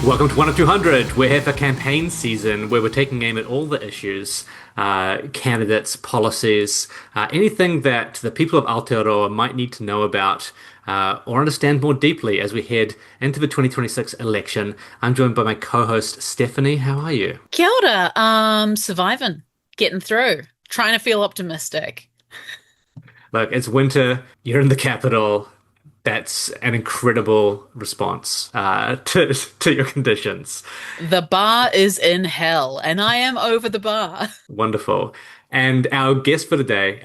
Welcome to 1 of 200. We're here for campaign season where we're taking aim at all the issues, candidates, policies, anything that the people of Aotearoa might need to know about or understand more deeply as we head into the 2026 election. I'm joined by my co-host Stephanie. How are you? Kia ora. Surviving, getting through, trying to feel optimistic. Look, it's winter, you're in the capital. That's an incredible response to your conditions. The bar is in hell, and I am over the bar. Wonderful. And our guest for today,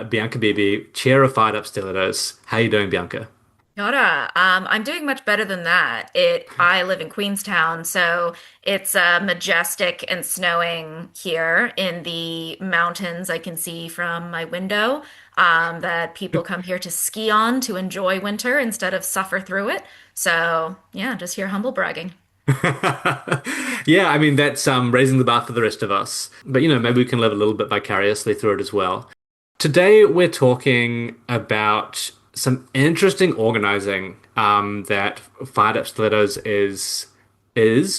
Bianca Beebe, Chair of Fired Up Stilettos. How are you doing, Bianca? Yada. I'm doing much better than that. I live in Queenstown, so it's majestic and snowing here in the mountains. I can see from my window that people come here to ski on to enjoy winter instead of suffer through it. So yeah, just here humble bragging. Yeah, I mean that's raising the bar for the rest of us. But maybe we can live a little bit vicariously through it as well. Today we're talking about some interesting organizing that Fired Up Stilettos is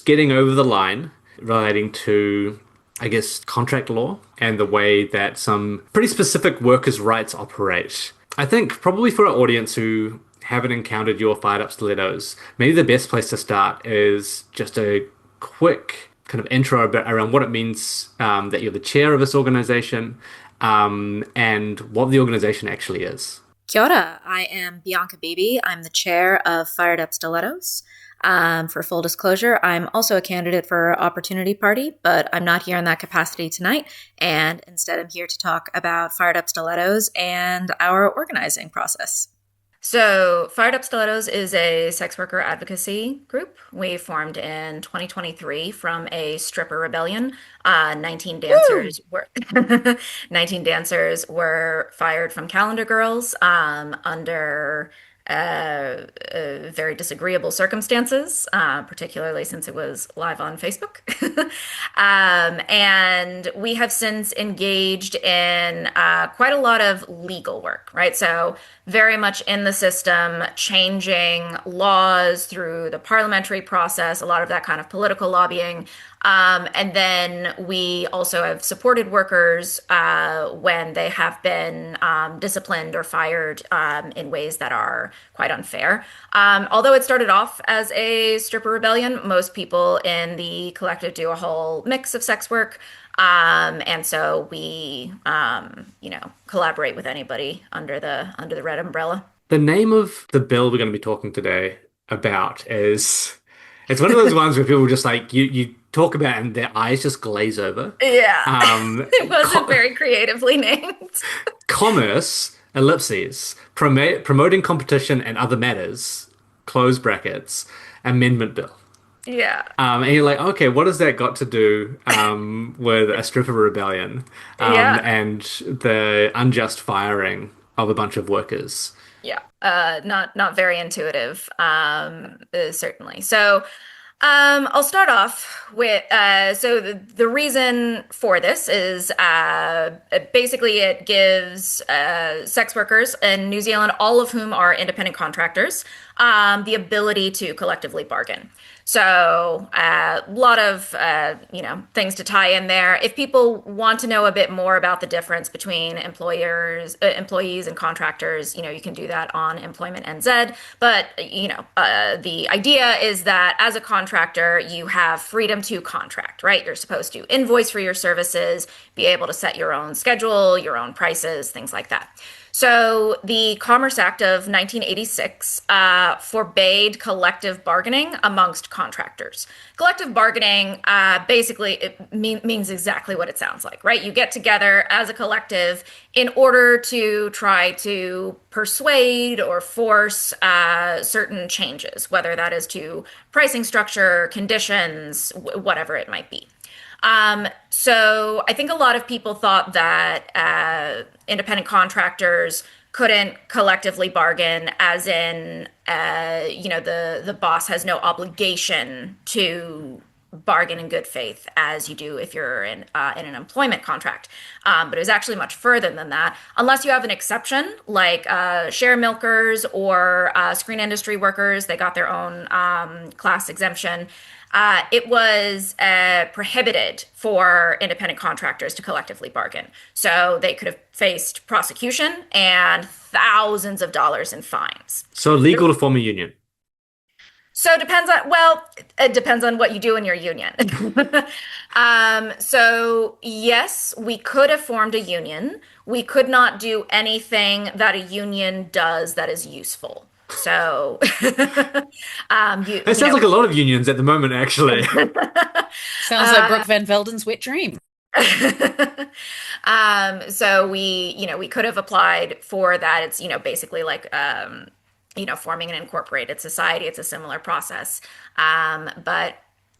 getting over the line relating to, I guess, contract law and the way that some pretty specific workers' rights operate. I think probably for our audience who haven't encountered your Fired Up Stilettos, maybe the best place to start is just a quick kind of intro around what it means that you're the chair of this organization and what the organization actually is. Kia ora. I am Bianca Beebe. I'm the chair of Fired Up Stilettos. For full disclosure, I'm also a candidate for Opportunity Party, but I'm not here in that capacity tonight. And instead, I'm here to talk about Fired Up Stilettos and our organizing process. So, Fired Up Stilettos is a sex worker advocacy group. We formed in 2023 from a stripper rebellion. 19 Woo! dancers were 19 dancers were fired from Calendar Girls under very disagreeable circumstances, particularly since it was live on Facebook. And we have since engaged in quite a lot of legal work, right? So, very much in the system, changing laws through the parliamentary process, a lot of that kind of political lobbying. And then we also have supported workers when they have been disciplined or fired in ways that are quite unfair. Although it started off as a stripper rebellion, most people in the collective do a whole mix of sex work. And so we, collaborate with anybody under the red umbrella. The name of the bill we're going to be talking today about is it's one of those ones where people just like you talk about and their eyes just glaze over. Yeah, it wasn't Co very creatively named. Commerce, ellipses, promoting competition and other matters, close brackets, amendment bill. Yeah. And you're like, okay, what has that got to do with a stripper rebellion Yeah. and the unjust firing of a bunch of workers? Yeah. Not very intuitive, certainly. So, I'll start off with the reason for this is basically it gives sex workers in New Zealand, all of whom are independent contractors, the ability to collectively bargain. So a lot of things to tie in there. If people want to know a bit more about the difference between employees and contractors, you can do that on Employment NZ. But the idea is that as a contractor, you have freedom to contract, right? You're supposed to invoice for your services, be able to set your own schedule, your own prices, things like that. So the Commerce Act of 1986 forbade collective bargaining amongst contractors. Collective bargaining basically means exactly what it sounds like, right? You get together as a collective in order to try to persuade or force certain changes, whether that is to pricing structure, conditions, whatever it might be. So I think a lot of people thought that independent contractors couldn't collectively bargain, as in, the boss has no obligation to bargain in good faith as you do if you're in an employment contract. But it was actually much further than that, unless you have an exception, like share milkers or screen industry workers. They got their own class exemption. It was prohibited for independent contractors to collectively bargain. So they could have faced prosecution and thousands of dollars in fines. So legal to form a union. So it depends on what you do in your union. So yes, we could have formed a union. We could not do anything that a union does that is useful. So, It sounds like a lot of unions at the moment, actually. Sounds like Brooke Van Velden's wet dream. So we could have applied for that. It's, basically like, forming an incorporated society. It's a similar process. But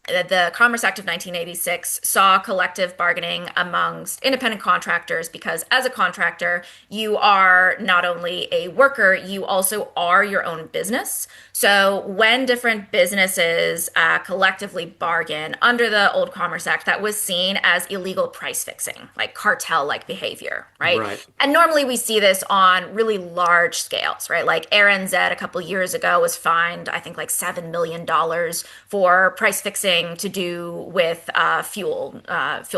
the Commerce Act of 1986 saw collective bargaining amongst independent contractors because as a contractor, you are not only a worker, you also are your own business. So when different businesses collectively bargain under the old Commerce Act, that was seen as illegal price fixing, like cartel-like behavior, right? Right. And normally we see this on really large scales, right? Like ARNZ a couple years ago was fined, I think, like $7 million for price fixing to do with fuel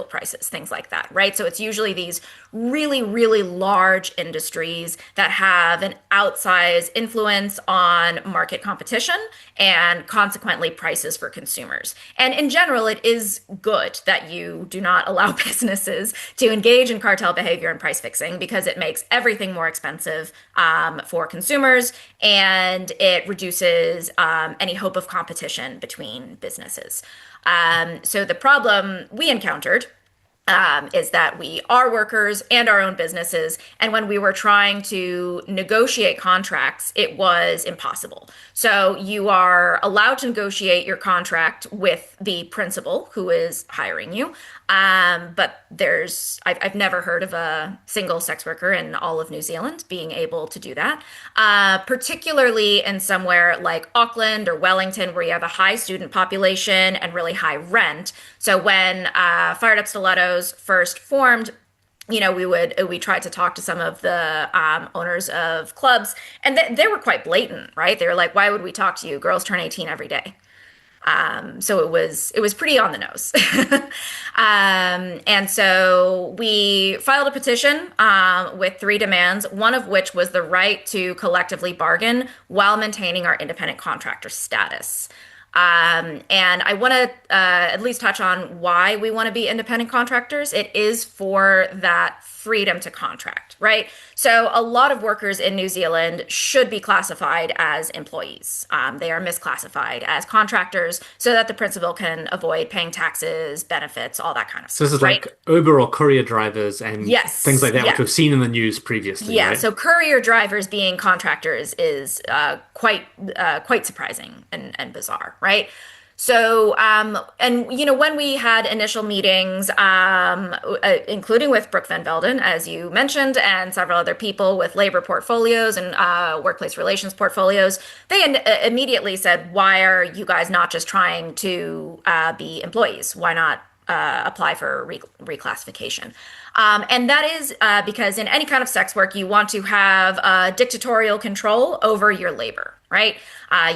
prices, things like that, right? So it's usually these really, really large industries that have an outsized influence on market competition and consequently prices for consumers. And in general, it is good that you do not allow businesses to engage in cartel behavior and price fixing because it makes everything more expensive for consumers and it reduces any hope of competition between businesses. So the problem we encountered is that we are workers and our own businesses. And when we were trying to negotiate contracts, it was impossible. So you are allowed to negotiate your contract with the principal who is hiring you. But I've never heard of a single sex worker in all of New Zealand being able to do that, particularly in somewhere like Auckland or Wellington, where you have a high student population and really high rent. So when Fired Up Stilettos first formed, we tried to talk to some of the owners of clubs, and they were quite blatant, right? They were like, "Why would we talk to you? Girls turn 18 every day." So it was pretty on the nose. And so we filed a petition with 3 demands, one of which was the right to collectively bargain while maintaining our independent contractor status. And I want to at least touch on why we want to be independent contractors. It is for that freedom to contract, right? So a lot of workers in New Zealand should be classified as employees. They are misclassified as contractors so that the principal can avoid paying taxes, benefits, all that kind of So stuff. this is right? like Uber or courier drivers and Yes, things like that, yeah. which we've seen in the news previously, Yeah, right? so courier drivers being contractors is quite surprising and bizarre, right? So, when we had initial meetings, including with Brooke Van Velden, as you mentioned, and several other people with labor portfolios and workplace relations portfolios, they immediately said, "Why are you guys not just trying to be employees? Why not apply for reclassification?" And that is because in any kind of sex work, you want to have dictatorial control over your labor, right?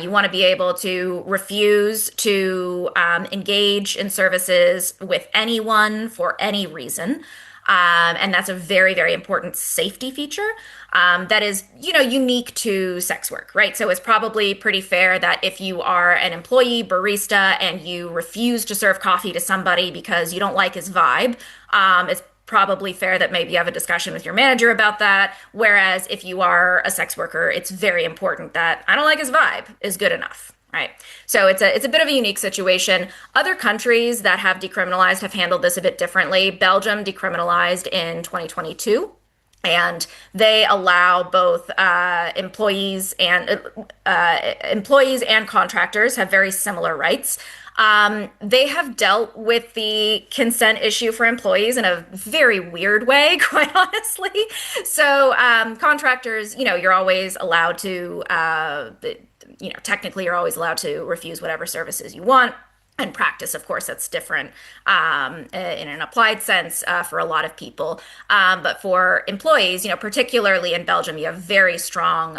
You want to be able to refuse to engage in services with anyone for any reason. And that's a very, very important safety feature that is, unique to sex work, right? So it's probably pretty fair that if you are an employee barista and you refuse to serve coffee to somebody because you don't like his vibe, it's probably fair that maybe you have a discussion with your manager about that. Whereas if you are a sex worker, it's very important that "I don't like his vibe" is good enough. Right. So it's a bit of a unique situation. Other countries that have decriminalized have handled this a bit differently. Belgium decriminalized in 2022. And they allow both employees and contractors have very similar rights. They have dealt with the consent issue for employees in a very weird way, quite honestly. So contractors, you're always allowed to, technically you're always allowed to refuse whatever services you want. And practice, of course, that's different in an applied sense for a lot of people. But for employees, particularly in Belgium, you have very strong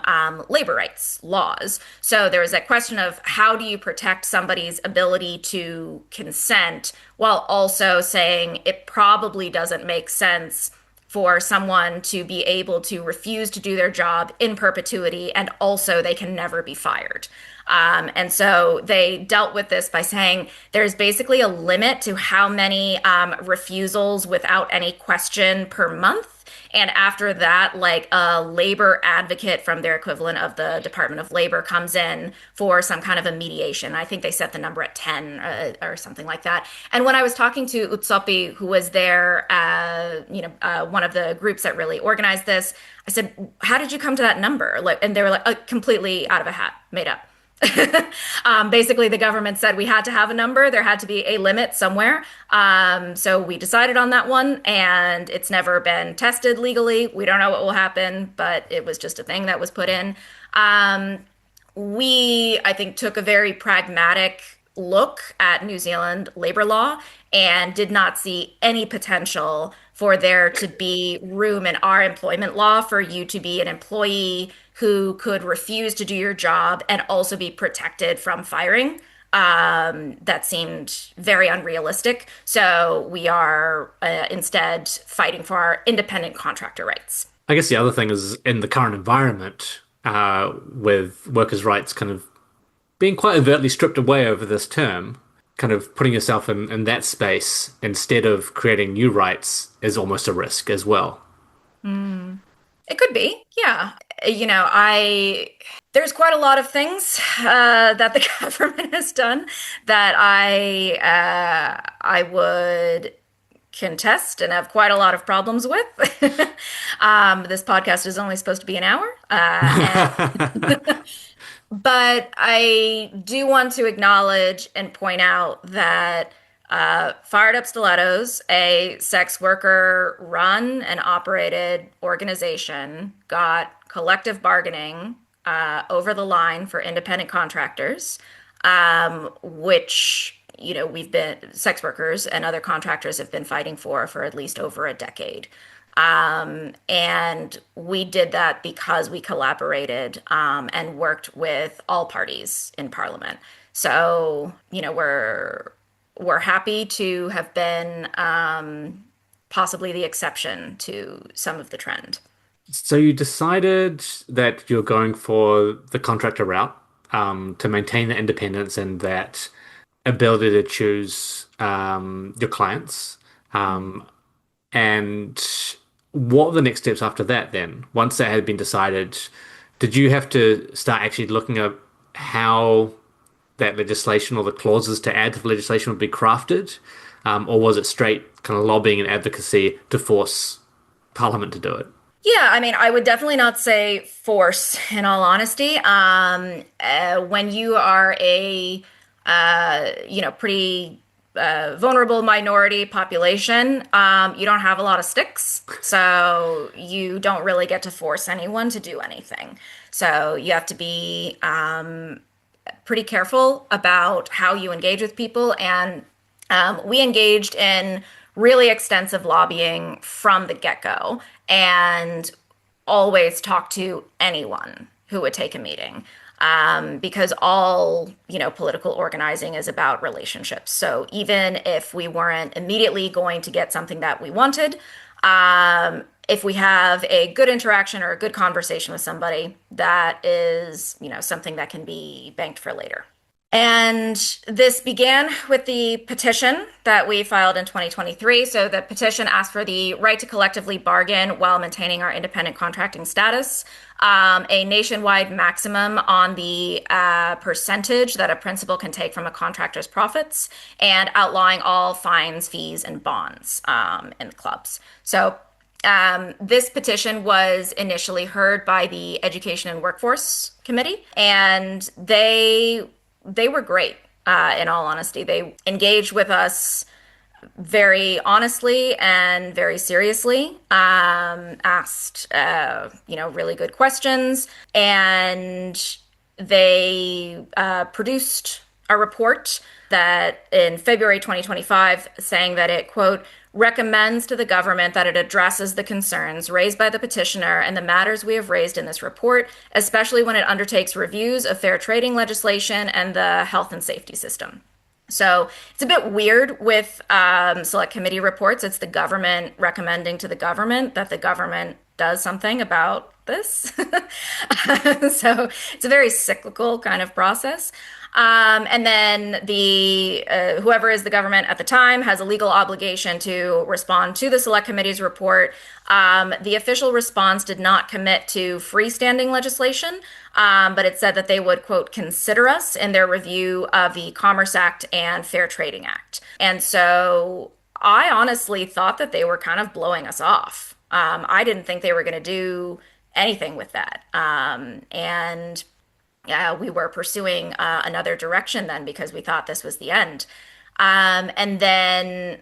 labor rights laws. So there was that question of how do you protect somebody's ability to consent while also saying it probably doesn't make sense for someone to be able to refuse to do their job in perpetuity, and also they can never be fired. And so they dealt with this by saying there's basically a limit to how many refusals without any question per month. And after that, like a labor advocate from their equivalent of the Department of Labor comes in for some kind of a mediation. I think they set the number at 10 or something like that. And when I was talking to Utsopi, who was there, one of the groups that really organized this, I said, "How did you come to that number?" And they were like, "Completely out of a hat, made up." Basically, the government said we had to have a number. There had to be a limit somewhere. So we decided on that one, and it's never been tested legally. We don't know what will happen, but it was just a thing that was put in. We, I think, took a very pragmatic look at New Zealand labor law and did not see any potential for there to be room in our employment law for you to be an employee who could refuse to do your job and also be protected from firing. That seemed very unrealistic. So we are instead fighting for our independent contractor rights. I guess the other thing is in the current environment, with workers' rights kind of being quite overtly stripped away over this term, kind of putting yourself in that space instead of creating new rights is almost a risk as well. It could be, yeah. There's quite a lot of things that the government has done that I would contest and have quite a lot of problems with. This podcast is only supposed to be an hour. But I do want to acknowledge and point out that Fired Up Stilettos, a sex worker run and operated organization, got collective bargaining over the line for independent contractors, which, we've been sex workers and other contractors have been fighting for at least over a decade. And we did that because we collaborated and worked with all parties in Parliament. So, we're happy to have been possibly the exception to some of the trend. So you decided that you're going for the contractor route, to maintain the independence and that ability to choose your clients. And what were the next steps after that then? Once that had been decided, did you have to start actually looking at how that legislation or the clauses to add to the legislation would be crafted? Or was it straight kind of lobbying and advocacy to force Parliament to do it? Yeah, I mean, I would definitely not say force, in all honesty. When you are a, pretty vulnerable minority population, you don't have a lot of sticks, so you don't really get to force anyone to do anything. So you have to be pretty careful about how you engage with people, and we engaged in really extensive lobbying from the get-go and always talked to anyone who would take a meeting, because all, political organizing is about relationships. So even if we weren't immediately going to get something that we wanted, if we have a good interaction or a good conversation with somebody, that is, something that can be banked for later. And this began with the petition that we filed in 2023. So the petition asked for the right to collectively bargain while maintaining our independent contracting status, a nationwide maximum on the percentage that a principal can take from a contractor's profits, and outlawing all fines, fees, and bonds in the clubs. So this petition was initially heard by the Education and Workforce Committee, and they were great, in all honesty. They engaged with us very honestly and very seriously, asked, really good questions, and they produced a report that in February 2025 saying that it, quote, recommends to the government that it addresses the concerns raised by the petitioner and the matters we have raised in this report, especially when it undertakes reviews of fair trading legislation and the health and safety system. So it's a bit weird with select committee reports. It's the government recommending to the government that the government does something about this. So it's a very cyclical kind of process. And then the whoever is the government at the time has a legal obligation to respond to the select committee's report. The official response did not commit to freestanding legislation, but it said that they would, quote, consider us in their review of the Commerce Act and Fair Trading Act. And so I honestly thought that they were kind of blowing us off. I didn't think they were going to do anything with that. And we were pursuing another direction then because we thought this was the end. And then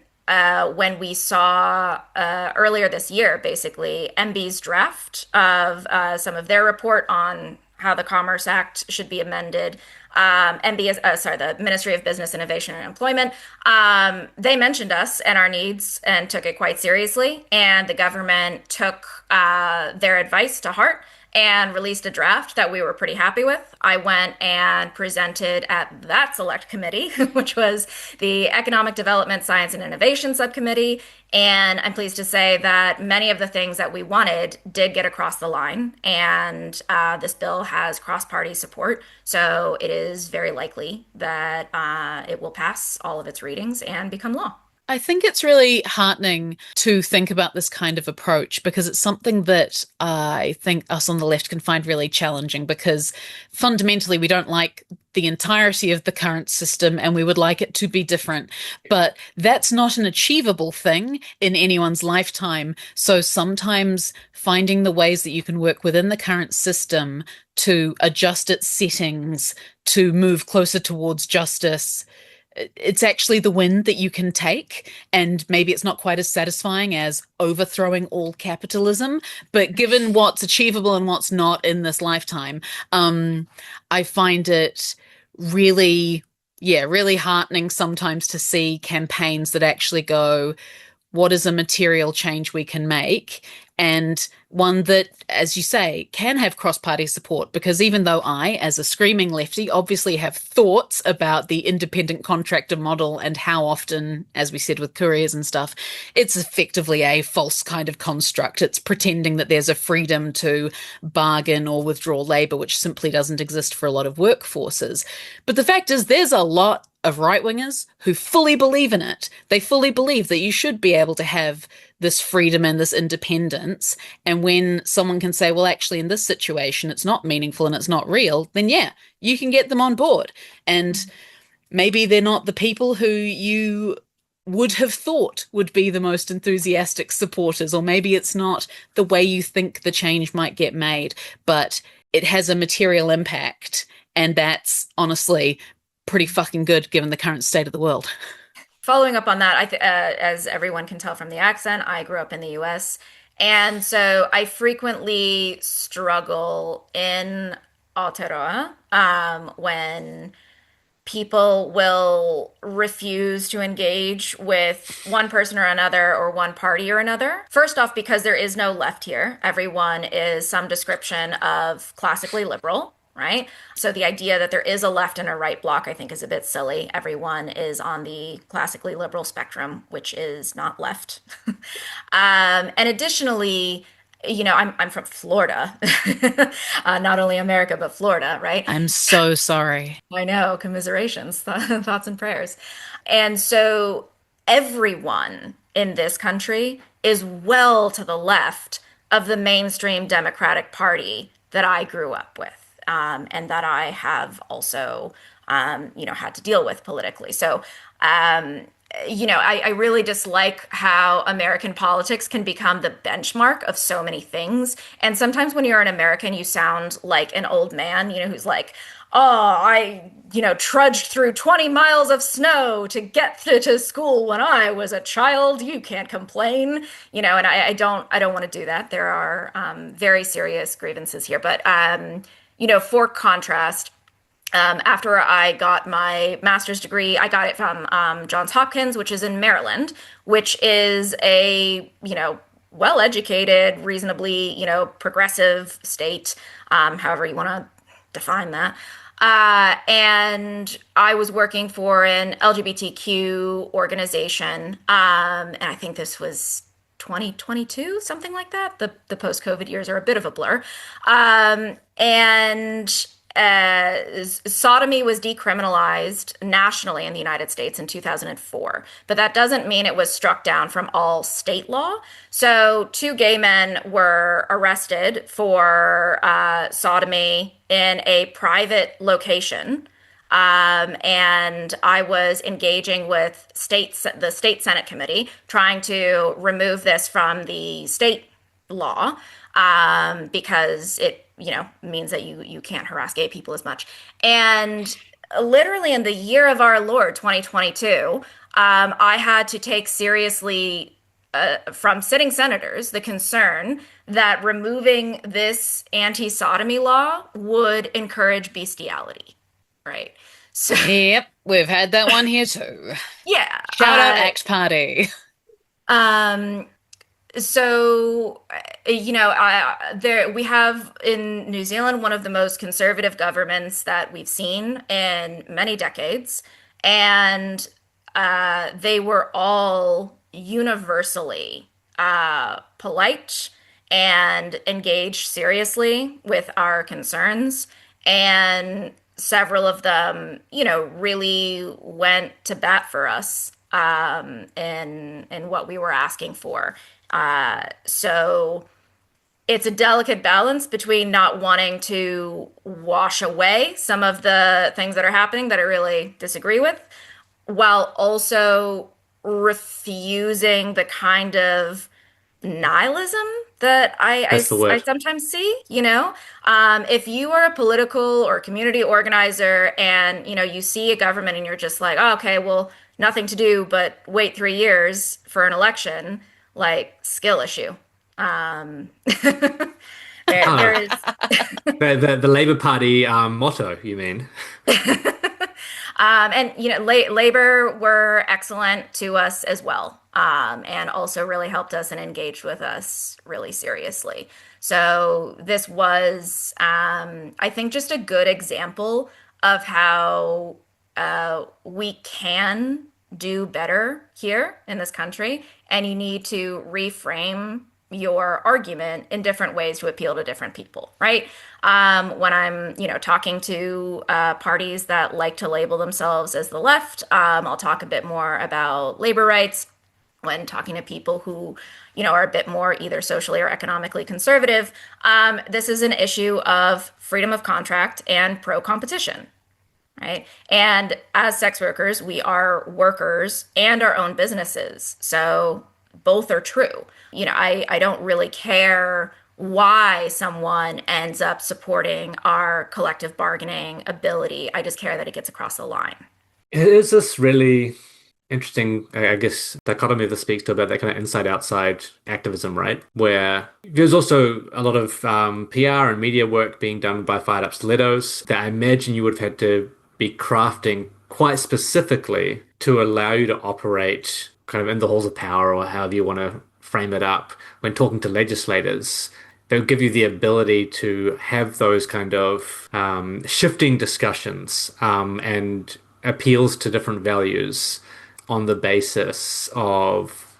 when we saw earlier this year, basically, MB's draft of some of their report on how the Commerce Act should be amended. MB is, the Ministry of Business, Innovation, and Employment. They mentioned us and our needs and took it quite seriously. And the government took their advice to heart and released a draft that we were pretty happy with. I went and presented at that select committee, which was the Economic Development, Science, and Innovation Subcommittee. And I'm pleased to say that many of the things that we wanted did get across the line. And this bill has cross-party support. So it is very likely that it will pass all of its readings and become law. I think it's really heartening to think about this kind of approach because it's something that I think us on the left can find really challenging because fundamentally we don't like the entirety of the current system and we would like it to be different. But that's not an achievable thing in anyone's lifetime. So sometimes finding the ways that you can work within the current system to adjust its settings, to move closer towards justice, it's actually the win that you can take. And maybe it's not quite as satisfying as overthrowing all capitalism, but given what's achievable and what's not in this lifetime, I find it really heartening sometimes to see campaigns that actually go, what is a material change we can make? And one that, as you say, can have cross-party support, because even though I, as a screaming lefty, obviously have thoughts about the independent contractor model and how often, as we said with couriers and stuff, it's effectively a false kind of construct. It's pretending that there's a freedom to bargain or withdraw labor, which simply doesn't exist for a lot of workforces. But the fact is, there's a lot of right-wingers who fully believe in it. They fully believe that you should be able to have this freedom and this independence. And when someone can say, well, actually, in this situation, it's not meaningful and it's not real, then yeah, you can get them on board. And maybe they're not the people who you would have thought would be the most enthusiastic supporters, or maybe it's not the way you think the change might get made, but it has a material impact. And that's honestly pretty fucking good given the current state of the world. Following up on that, as everyone can tell from the accent, I grew up in the US. And so I frequently struggle in Aotearoa when people will refuse to engage with one person or another or one party or another. First off, because there is no left here. Everyone is some description of classically liberal. Right? So the idea that there is a left and a right bloc, I think, is a bit silly. Everyone is on the classically liberal spectrum, which is not left. And additionally, you know, I'm from Florida, not only America, but Florida, right? I'm so sorry. I know, commiserations, thoughts and prayers. And so everyone in this country is well to the left of the mainstream Democratic Party that I grew up with. And that I have also, had to deal with politically. So, I really dislike how American politics can become the benchmark of so many things. And sometimes when you're an American, you sound like an old man, who's like, oh, I, trudged through 20 miles of snow to get to school when I was a child. You can't complain, and I don't want to do that. There are very serious grievances here. But, for contrast, After I got my master's degree, I got it from Johns Hopkins, which is in Maryland, which is a, well-educated, reasonably, progressive state, however you want to define that. And I was working for an LGBTQ organization, and I think this was 2022, something like that. The post-COVID years are a bit of a blur. And sodomy was decriminalized nationally in the United States in 2004, but that doesn't mean it was struck down from all state law. So, two gay men were arrested for sodomy in a private location. And I was engaging with the state Senate committee, trying to remove this from the state law, because it, means that you can't harass gay people as much. And literally in the year of our Lord, 2022, I had to take seriously, from sitting senators, the concern that removing this anti-sodomy law would encourage bestiality, right? So, Yep, we've had that one here too. yeah. Shout out Act Party. So, we have in New Zealand one of the most conservative governments that we've seen in many decades, and they were all universally polite and engaged seriously with our concerns, and several of them, really went to bat for us, in what we were asking for. So it's a delicate balance between not wanting to wash away some of the things that are happening that I really disagree with, while also refusing the kind of nihilism that I That's the word. sometimes see, if you are a political or community organizer and, you see a government and you're just like, oh, okay, well, nothing to do but wait 3 years for an election, like skill issue. There Ah, is, the Labour Party motto, you mean? and Labor were excellent to us as well, and also really helped us and engaged with us really seriously. So this was, I think, just a good example of how we can do better here in this country, and you need to reframe your argument in different ways to appeal to different people, right? When I'm, talking to parties that like to label themselves as the left, I'll talk a bit more about labor rights. When talking to people who, are a bit more either socially or economically conservative, this is an issue of freedom of contract and pro-competition, right? And as sex workers, we are workers and our own businesses. So both are true. I don't really care why someone ends up supporting our collective bargaining ability. I just care that it gets across the line. It is this really interesting, I guess, dichotomy that speaks to about that kind of inside-outside activism, right? Where there's also a lot of PR and media work being done by Fired Up Stilettos that I imagine you would have had to be crafting quite specifically to allow you to operate kind of in the halls of power, or however you want to frame it up when talking to legislators. They'll give you the ability to have those kind of shifting discussions and appeals to different values on the basis of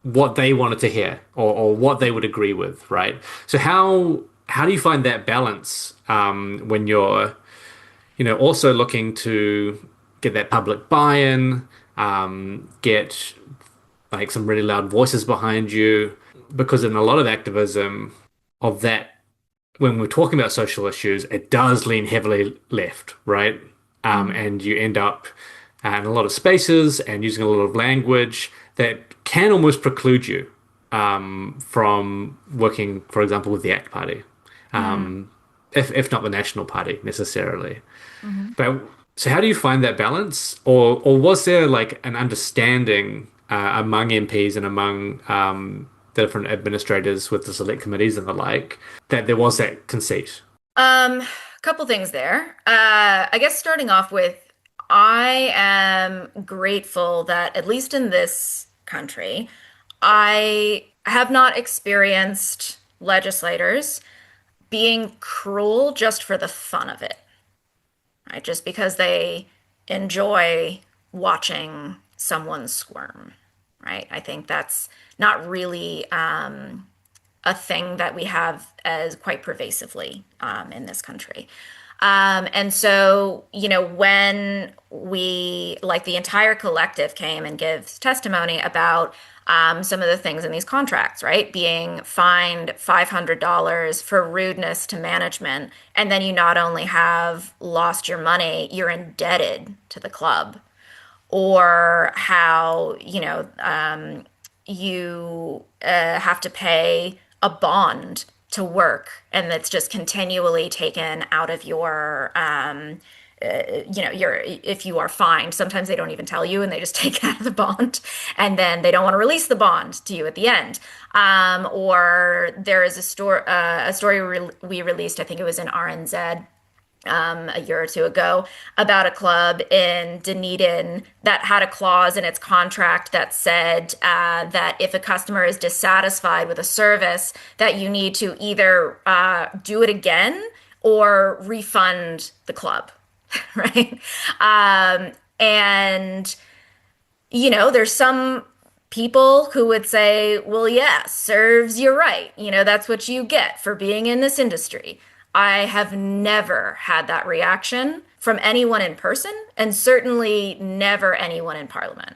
what they wanted to hear, or what they would agree with, right? So how do you find that balance when you're also looking to get that public buy-in, get like some really loud voices behind you? Because in a lot of activism of that, when we're talking about social issues, it does lean heavily left, right? And you end up in a lot of spaces and using a lot of language that can almost preclude you from working, for example, with the ACT Party, if not the National Party necessarily. But so, how do you find that balance, or was there like an understanding among MPs and among the different administrators with the select committees and the like, that there was that conceit? Couple things there. I guess starting off with, I am grateful that at least in this country, I have not experienced legislators being cruel just for the fun of it, right? Just because they enjoy watching someone squirm, right? I think that's not really a thing that we have as quite pervasively in this country. And so, when we, like the entire collective came and gives testimony about some of the things in these contracts, right? Being fined $500 for rudeness to management. And then you not only have lost your money, you're indebted to the club. Or how, you have to pay a bond to work, and that's just continually taken out of your your if you are fined, sometimes they don't even tell you and they just take it out of the bond, and then they don't want to release the bond to you at the end. Or there is a story we released, I think it was in RNZ, a year or two ago, about a club in Dunedin that had a clause in its contract that said that if a customer is dissatisfied with a service, that you need to either do it again or refund the club, right? And there's some people who would say, well, yeah, serves you right. That's what you get for being in this industry. I have never had that reaction from anyone in person, and certainly never anyone in Parliament.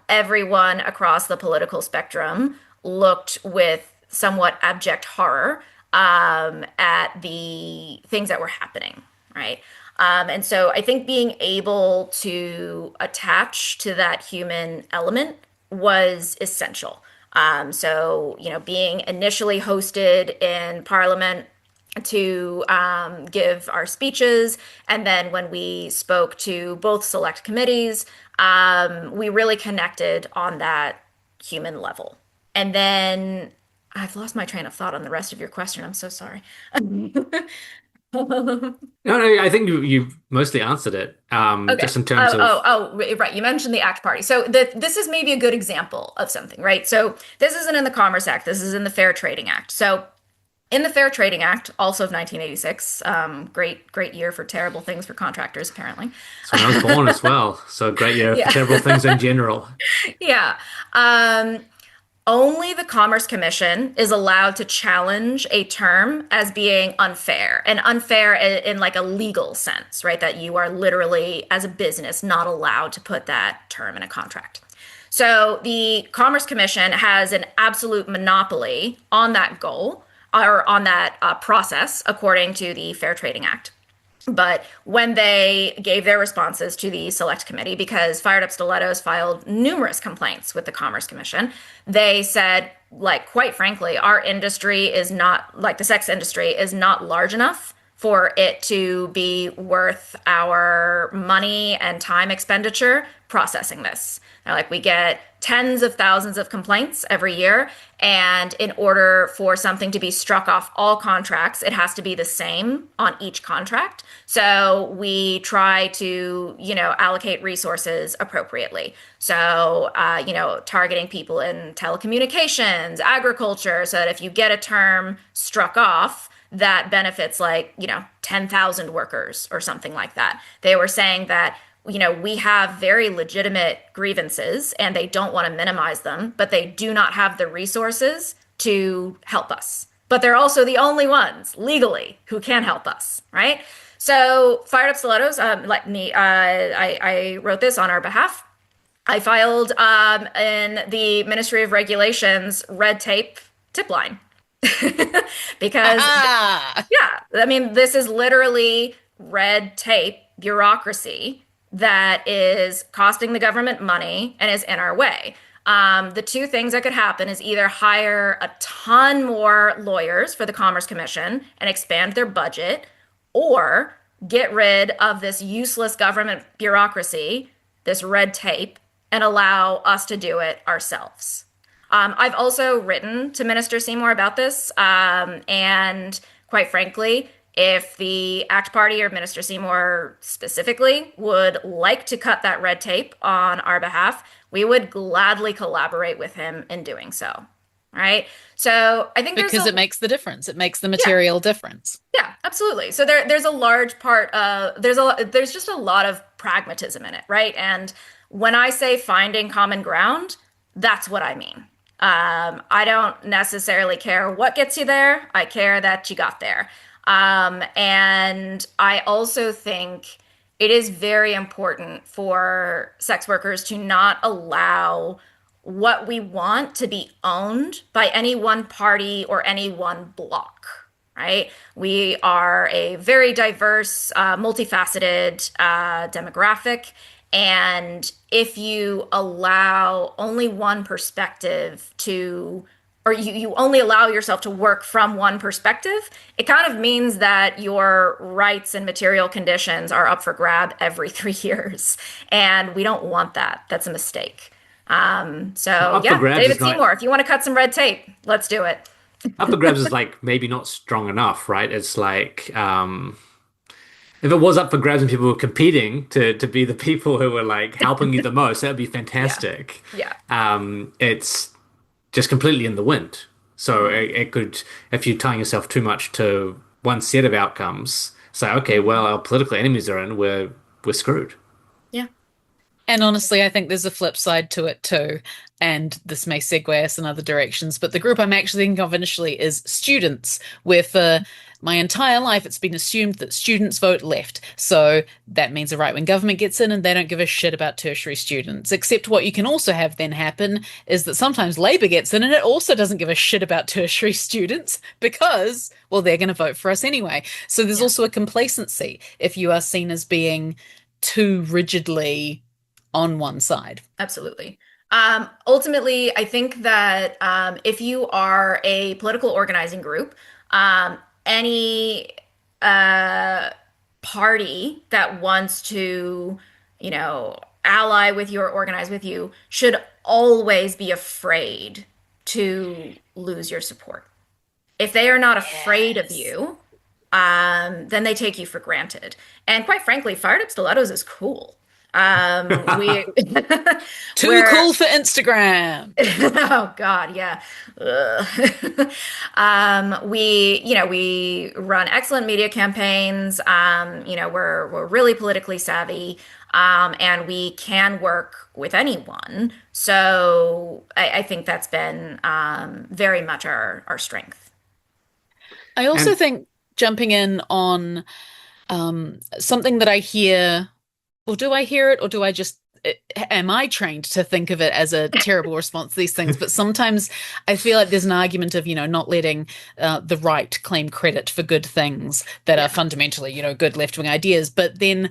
Everyone across the political spectrum looked with somewhat abject horror at the things that were happening, right? And so I think being able to attach to that human element was essential. So, being initially hosted in Parliament to give our speeches. And then when we spoke to both select committees, we really connected on that human level. And then I've lost my train of thought on the rest of your question. I'm so sorry. No, I think you mostly answered it. Okay. Just in terms of Right. You mentioned the ACT Party. So this is maybe a good example of something, right? So this isn't in the Commerce Act. This is in the Fair Trading Act. So in the Fair Trading Act, also of 1986, great year for terrible things for contractors, apparently. that's when I was born as well. So a great year for Yeah. terrible things in general. Yeah. Only the Commerce Commission is allowed to challenge a term as being unfair, and unfair in like a legal sense, right? That you are literally, as a business, not allowed to put that term in a contract. So the Commerce Commission has an absolute monopoly on that goal, or on that process, according to the Fair Trading Act. But when they gave their responses to the select committee, because Fired Up Stilettos filed numerous complaints with the Commerce Commission, they said, like, quite frankly, our industry is not, like the sex industry, is not large enough for it to be worth our money and time expenditure processing this. They're like, we get tens of thousands of complaints every year, and in order for something to be struck off all contracts, it has to be the same on each contract. So we try to, allocate resources appropriately. So, targeting people in telecommunications, agriculture, so that if you get a term struck off, that benefits 10,000 workers or something like that. They were saying that, we have very legitimate grievances and they don't want to minimize them, but they do not have the resources to help us. But they're also the only ones legally who can help us, right? So Fired Up Stilettos, I wrote this on our behalf. I filed in the Ministry of Regulations red tape tip line. Because, this is literally red tape bureaucracy that is costing the government money and is in our way. The two things that could happen is either hire a ton more lawyers for the Commerce Commission and expand their budget, or get rid of this useless government bureaucracy, this red tape, and allow us to do it ourselves. I've also written to Minister Seymour about this, and quite frankly, If the ACT Party or Minister Seymour specifically would like to cut that red tape on our behalf, we would gladly collaborate with him in doing so. Right. So I think there's Because it a, makes the difference. It makes the yeah, material difference. yeah, absolutely. So there's a large part of there's just a lot of pragmatism in it, right? And when I say finding common ground, that's what I mean. I don't necessarily care what gets you there. I care that you got there. And I also think it is very important for sex workers to not allow what we want to be owned by any one party or any one bloc, right? We are a very diverse, multifaceted demographic. And if you allow only one perspective to, or you only allow yourself to work from one perspective, it kind of means that your rights and material conditions are up for grab every 3 years. And we don't want that. That's a mistake. So Up for yeah, grabs is David not Seymour, if you want to cut some red tape, let's do it. up for grabs is like maybe not strong enough, right? It's like if it was up for grabs and people were competing to be the people who were like helping you the most, that would be Yeah. fantastic. Yeah. It's just completely in the wind. So it could, if you're tying yourself too much to one set of outcomes, say, okay, well, our political enemies are in, we're screwed. Yeah. And honestly, I think there's a flip side to it too. And this may segue us in other directions, but the group I'm actually thinking of initially is students, where for my entire life it's been assumed that students vote left. So that means a right-wing government gets in and they don't give a shit about tertiary students. Except what you can also have then happen is that sometimes Labour gets in and it also doesn't give a shit about tertiary students because, well, they're going to vote for us anyway. So there's Yeah. also a complacency if you are seen as being too rigidly on one side. Absolutely. Ultimately, I think that if you are a political organizing group, any uh, party that wants to, ally with you or organize with you should always be afraid to lose your support. If they are not afraid of Yes. you, then they take you for granted. And quite frankly, Fired Up Stilettos is cool. We Too we're cool for Instagram. oh God, yeah. Ugh. We run excellent media campaigns. We're really politically savvy, and we can work with anyone. So I think that's been very much our strength. I also And think jumping in on something that I hear, or do I hear it, or do I just am I trained to think of it as a terrible response to these things? But sometimes I feel like there's an argument of, not letting the right claim credit for good things that are Yeah. fundamentally, good left-wing ideas. But then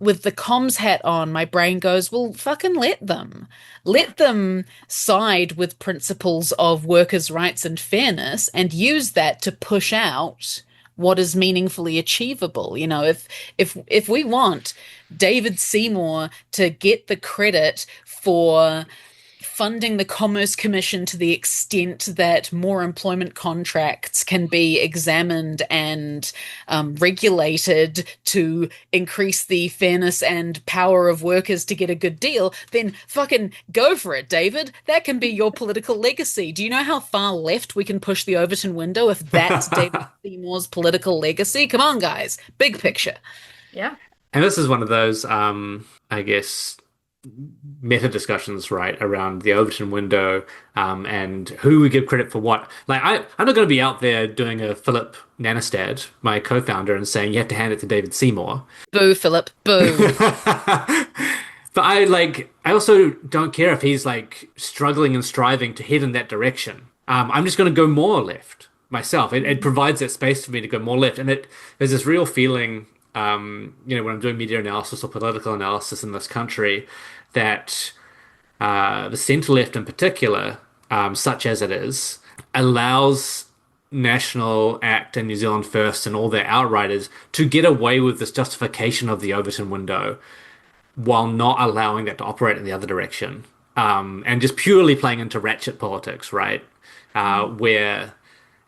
with the comms hat on, my brain goes, well, fucking let them. Yeah. Let them side with principles of workers' rights and fairness and use that to push out what is meaningfully achievable. If we want David Seymour to get the credit for funding the Commerce Commission to the extent that more employment contracts can be examined and regulated to increase the fairness and power of workers to get a good deal, then fucking go for it, David. That can be your political legacy. Do you know how far left we can push the Overton window if that's David Seymour's political legacy? Come on, guys. Big picture. Yeah. and this is one of those, I guess, meta discussions, right, around the Overton window, and who we give credit for what. Like, I'm not going to be out there doing a Philip Nanestad, my co-founder, and saying you have to hand it to David Seymour. Boo, Philip. Boo. But I also don't care if he's like struggling and striving to head in that direction. I'm just going to go more left myself. It provides that space for me to go more left, and there's this real feeling, when I'm doing media analysis or political analysis in this country, that the centre left in particular, such as it is, allows National Act and New Zealand First and all their outriders to get away with this justification of the Overton window while not allowing that to operate in the other direction. And just purely playing into ratchet politics, right? Where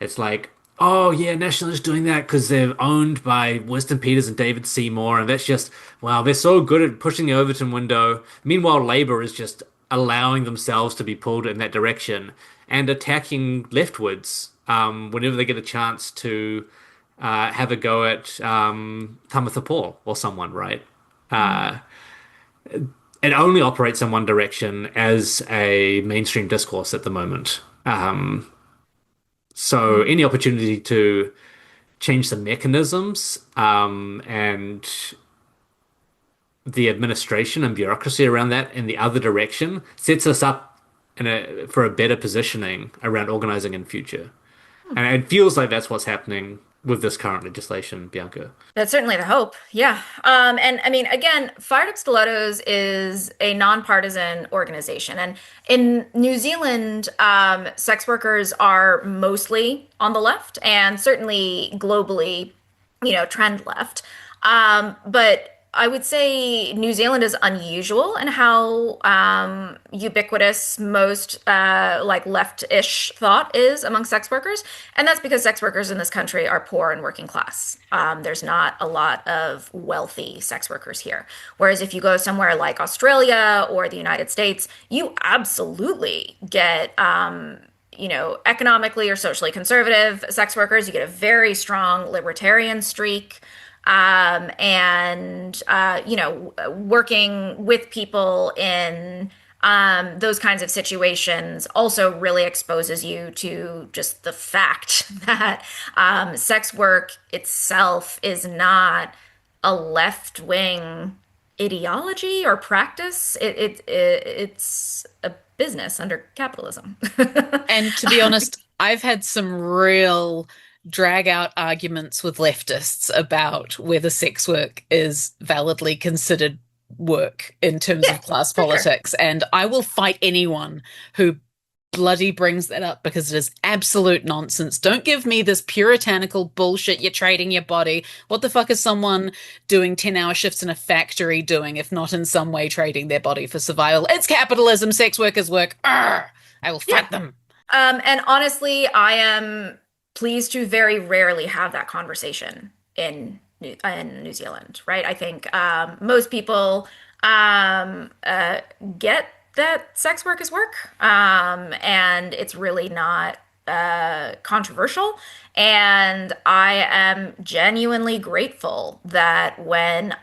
it's like, Oh yeah, National is doing that because they're owned by Winston Peters and David Seymour, and that's just wow, they're so good at pushing the Overton window. Meanwhile, Labour is just allowing themselves to be pulled in that direction and attacking leftwards whenever they get a chance to have a go at Tamitha Paul or someone, right? Uh, it only operates in one direction as a mainstream discourse at the moment. So Mm. any opportunity to change the mechanisms and the administration and bureaucracy around that in the other direction sets us up for a better positioning around organizing in future. And it feels like that's what's happening with this current legislation, Bianca. That's certainly the hope. Yeah. And I mean, again, Fired Up Stilettos is a nonpartisan organization. And in New Zealand, sex workers are mostly on the left and certainly globally, trend left. But I would say New Zealand is unusual in how ubiquitous most like left-ish thought is among sex workers, and that's because sex workers in this country are poor and working class. There's not a lot of wealthy sex workers here. Whereas if you go somewhere like Australia or the United States, you absolutely get economically or socially conservative sex workers. You get a very strong libertarian streak. And working with people in those kinds of situations also really exposes you to just the fact that sex work itself is not a left-wing ideology or practice. It's a business under capitalism. And to be honest, I've had some real drag out arguments with leftists about whether sex work is validly considered work in terms Yeah, of class for sure. politics. And I will fight anyone who bloody brings that up because it is absolute nonsense. Don't give me this puritanical bullshit. You're trading your body. What the fuck is someone doing 10-hour shifts in a factory doing if not in some way trading their body for survival? It's capitalism. Sex workers work. Arr! I will Yeah. fight them. And honestly, I am pleased to very rarely have that conversation in New Zealand, right? I think most people get that sex work is work, and it's really not controversial. And I am genuinely grateful that when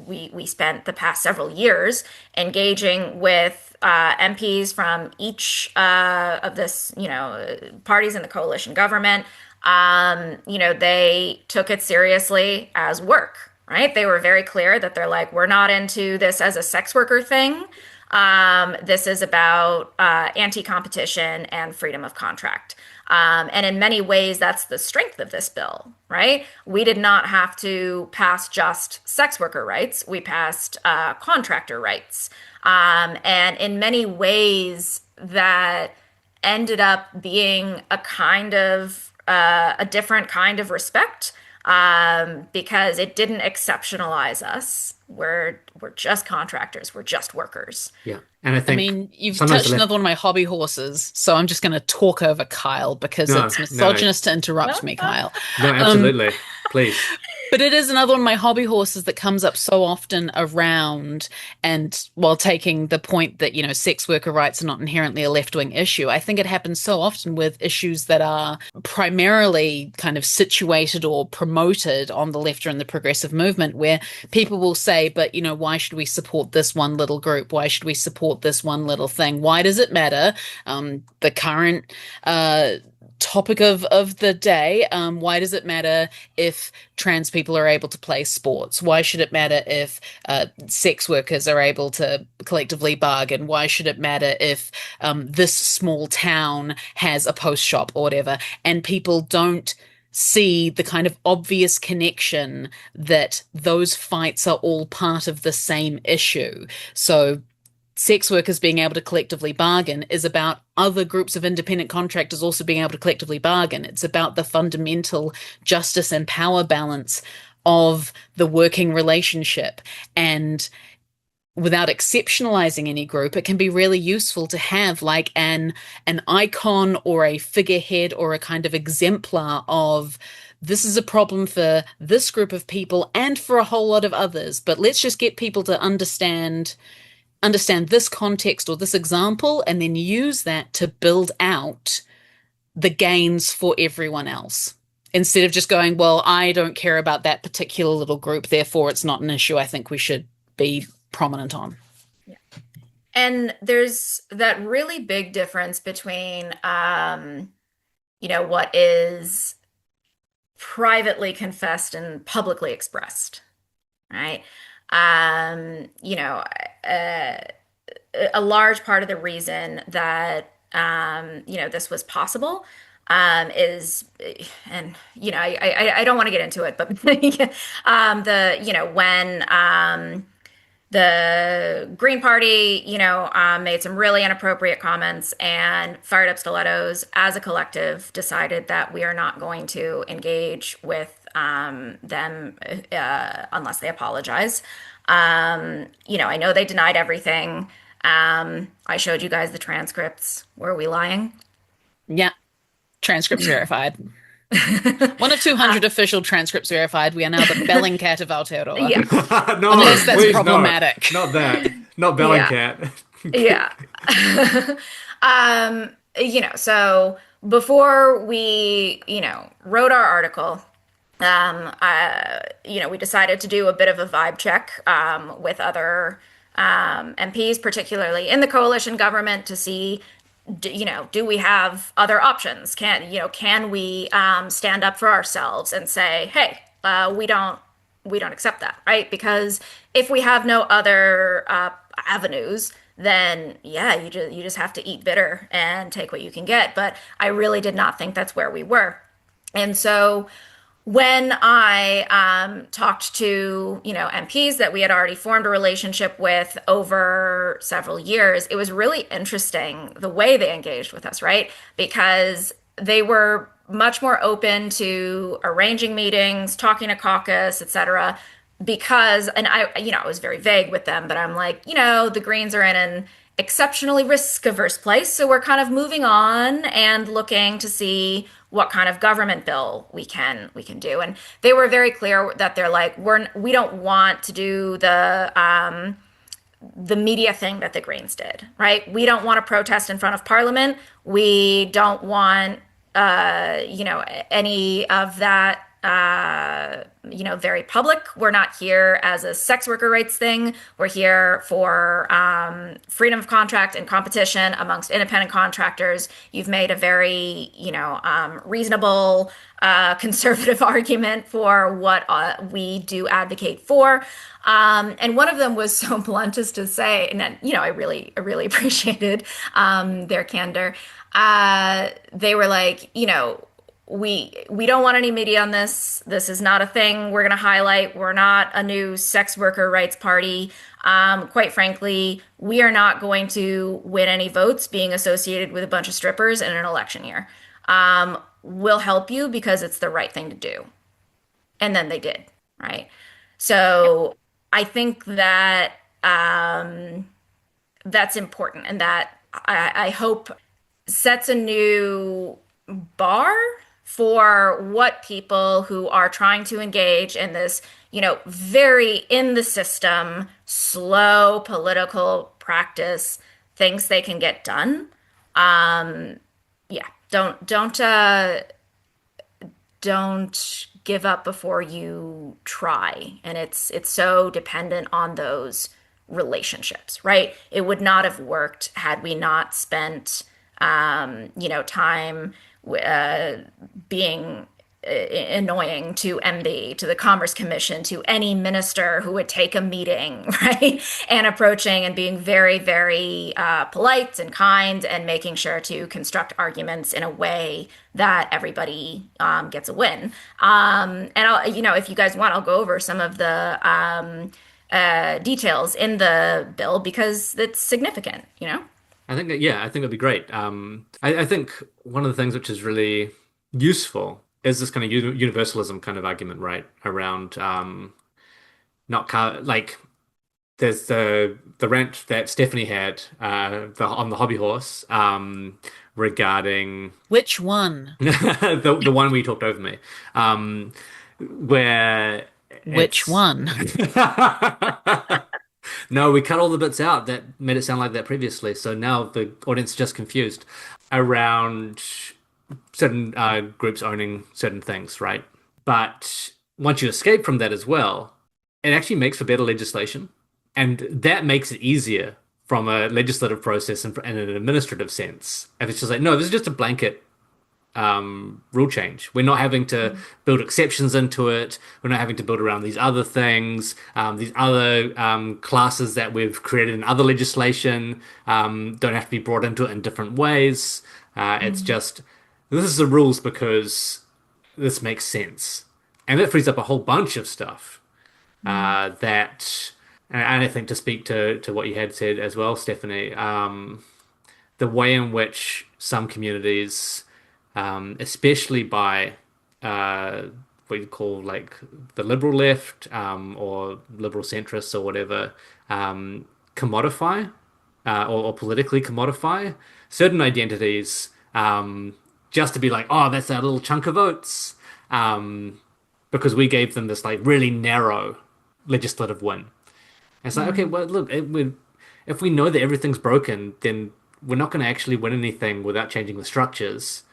we spent the past several years engaging with MPs from each of this, parties in the coalition government. They took it seriously as work, right? They were very clear that they're like, we're not into this as a sex worker thing. This is about anti-competition and freedom of contract. And in many ways, that's the strength of this bill, right? We did not have to pass just sex worker rights. We passed contractor rights. And in many ways, that ended up being a kind of a different kind of respect because it didn't exceptionalize us. We're just contractors. We're just workers. Yeah. And I I think mean, you've sometimes the touched left, another one of my hobby horses, so I'm just going to talk over Kyle because no, it's no, misogynist to interrupt me, Kyle. no, Um, absolutely. Please. But it is another one of my hobby horses that comes up so often around, and while taking the point that, sex worker rights are not inherently a left-wing issue, I think it happens so often with issues that are primarily kind of situated or promoted on the left or in the progressive movement, where people will say, but, why should we support this one little group? Why should we support this one little thing? Why does it matter? The current topic of the day. Why does it matter if trans people are able to play sports? Why should it matter if sex workers are able to collectively bargain? Why should it matter if this small town has a post shop or whatever? And people don't see the kind of obvious connection that those fights are all part of the same issue. So sex workers being able to collectively bargain is about other groups of independent contractors also being able to collectively bargain. It's about the fundamental justice and power balance of the working relationship. And without exceptionalizing any group, it can be really useful to have like an icon or a figurehead or a kind of exemplar of this is a problem for this group of people and for a whole lot of others. But let's just get people to understand this context or this example and then use that to build out the gains for everyone else. Instead of just going, well, I don't care about that particular little group, therefore it's not an issue I think we should be prominent on. Yeah. And there's that really big difference between, what is privately confessed and publicly expressed, right? Um, you know, uh, a large part of the reason that this was possible is, and I don't want to get into it, but when the Green Party, made some really inappropriate comments and Fired Up Stilettos as a collective decided that we are not going to engage with them unless they apologize. I know they denied everything. I showed you guys the transcripts. Were we lying? Yeah, transcripts verified. One of 200 official transcripts verified. We are now the Bellingcat of Aotearoa. Yeah. No, Unless that's please, problematic. no, not that. Not Bellingcat. Yeah. So before we, wrote our article, we decided to do a bit of a vibe check with other MPs, particularly in the coalition government, to see, do we have other options? Can we stand up for ourselves and say, hey, we don't accept that, right? Because if we have no other avenues, then yeah, you just have to eat bitter and take what you can get. But I really did not think that's where we were. And so when I talked to MPs that we had already formed a relationship with over several years, it was really interesting the way they engaged with us, right? Because they were much more open to arranging meetings, talking to caucus, etc. Because, and I was very vague with them, but I'm like, the Greens are in an exceptionally risk-averse place, so we're kind of moving on and looking to see what kind of government bill we can do. And they were very clear that they're like, we don't want to do the media thing that the Greens did, right? We don't want to protest in front of Parliament. We don't want any of that very public. We're not here as a sex worker rights thing. We're here for freedom of contract and competition amongst independent contractors. You've made a very, reasonable, conservative argument for what we do advocate for. And one of them was so blunt as to say, and then, I really appreciated their candor. They were like, we don't want any media on this. This is not a thing we're going to highlight. We're not a new sex worker rights party. Quite frankly, we are not going to win any votes being associated with a bunch of strippers in an election year. We'll help you because it's the right thing to do. And then they did, right? So I think that that's important, and that I hope sets a new bar for what people who are trying to engage in this, very in the system, slow political practice thinks they can get done. Yeah, don't give up before you try. And it's so dependent on those relationships, right? It would not have worked had we not spent time being annoying to MB, to the Commerce Commission, to any minister who would take a meeting, right? And approaching and being very, very polite and kind and making sure to construct arguments in a way that everybody gets a win. And if you guys want, I'll go over some of the details in the bill because it's significant, I think that'd be great. I think one of the things which is really useful is this kind of universalism kind of argument, right? Around not like there's the rant that Stephanie had on the hobby horse regarding Which one? the one where you talked over me, where Which it's one? no, we cut all the bits out that made it sound like that previously. So now the audience is just confused around certain groups owning certain things, right? But once you escape from that as well, it actually makes for better legislation. And that makes it easier from a legislative process and an administrative sense. If it's just like, no, this is just a blanket rule change. We're not having to build exceptions into it. We're not having to build around these other things, these other classes that we've created in other legislation don't have to be brought into it in different ways. It's just, this is the rules because this makes sense. And that frees up a whole bunch of stuff that, and I think to speak to what you had said as well, Stephanie, the way in which some communities, especially by what you call like the liberal left or liberal centrists or whatever, commodify or politically commodify certain identities just to be like, oh, that's our little chunk of votes, because we gave them this like really narrow legislative win. And it's like, okay, well, look, if we know that everything's broken, then we're not going to actually win anything without changing the structures.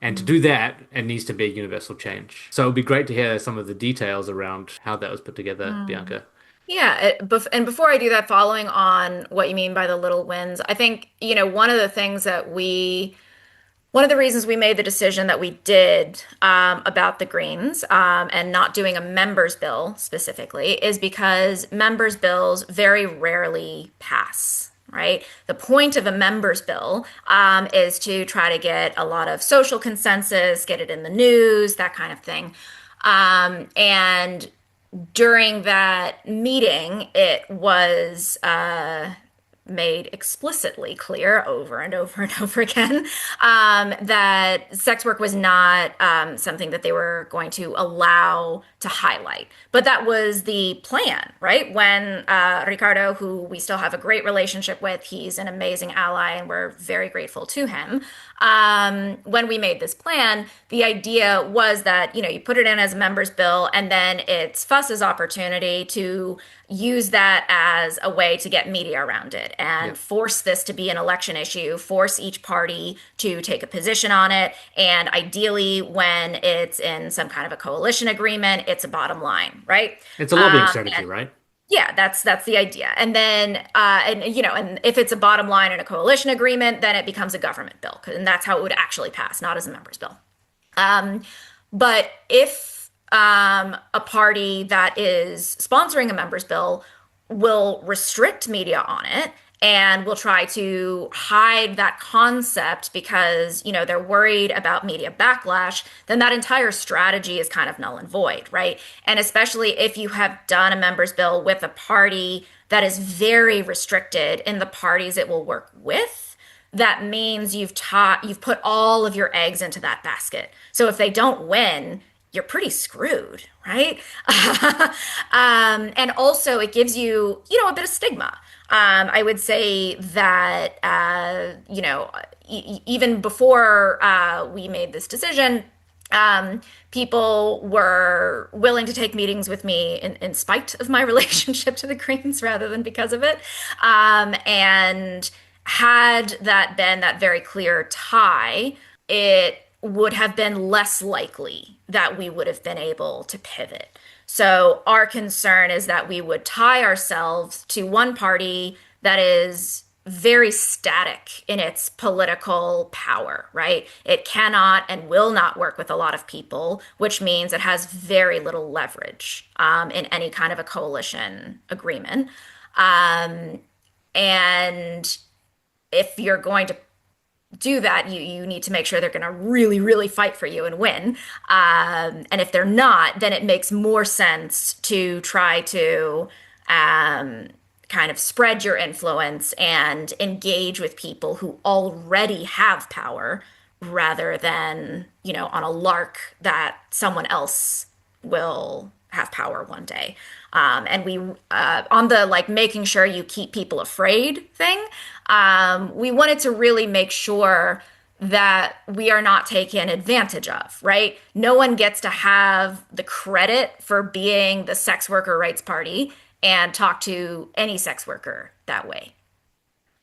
And to do that, it needs to be a universal change. So it would be great to hear some of the details around how that was put together, Bianca. Yeah, and before I do that, following on what you mean by the little wins, I think, one of the things that one of the reasons we made the decision that we did about the Greens and not doing a members bill specifically is because members bills very rarely pass. Right? The point of a members bill is to try to get a lot of social consensus, get it in the news, that kind of thing. And during that meeting, it was made explicitly clear over and over and over again that sex work was not something that they were going to allow to highlight. But that was the plan, right? When Ricardo, who we still have a great relationship with, he's an amazing ally and we're very grateful to him. When we made this plan, the idea was that, you put it in as a members bill and then it's Fuss's opportunity to use that as a way to get media around it and force this to be an election issue, force each party to take a position on it. And ideally, when it's in some kind of a coalition agreement, it's a bottom line, right? It's a lobbying strategy, right? Yeah, that's the idea. And then, and if it's a bottom line in a coalition agreement, then it becomes a government bill, and that's how it would actually pass, not as a members bill. But if a party that is sponsoring a members bill will restrict media on it and will try to hide that concept because, they're worried about media backlash, then that entire strategy is kind of null and void, right? And especially if you have done a members bill with a party that is very restricted in the parties it will work with, that means you've put all of your eggs into that basket. So if they don't win, you're pretty screwed, right? And also it gives you, a bit of stigma. I would say that, even before we made this decision, people were willing to take meetings with me in spite of my relationship to the Greens rather than because of it. And had that been that very clear tie, it would have been less likely that we would have been able to pivot. So our concern is that we would tie ourselves to one party that is very static in its political power, right? It cannot and will not work with a lot of people, which means it has very little leverage in any kind of a coalition agreement. And if you're going to do that, you need to make sure they're going to really, really fight for you and win. And if they're not, then it makes more sense to try to kind of spread your influence and engage with people who already have power rather than, on a lark that someone else will have power one day. And we, on the like making sure you keep people afraid thing, we wanted to really make sure that we are not taken advantage of, right? No one gets to have the credit for being the sex worker rights party and talk to any sex worker that way.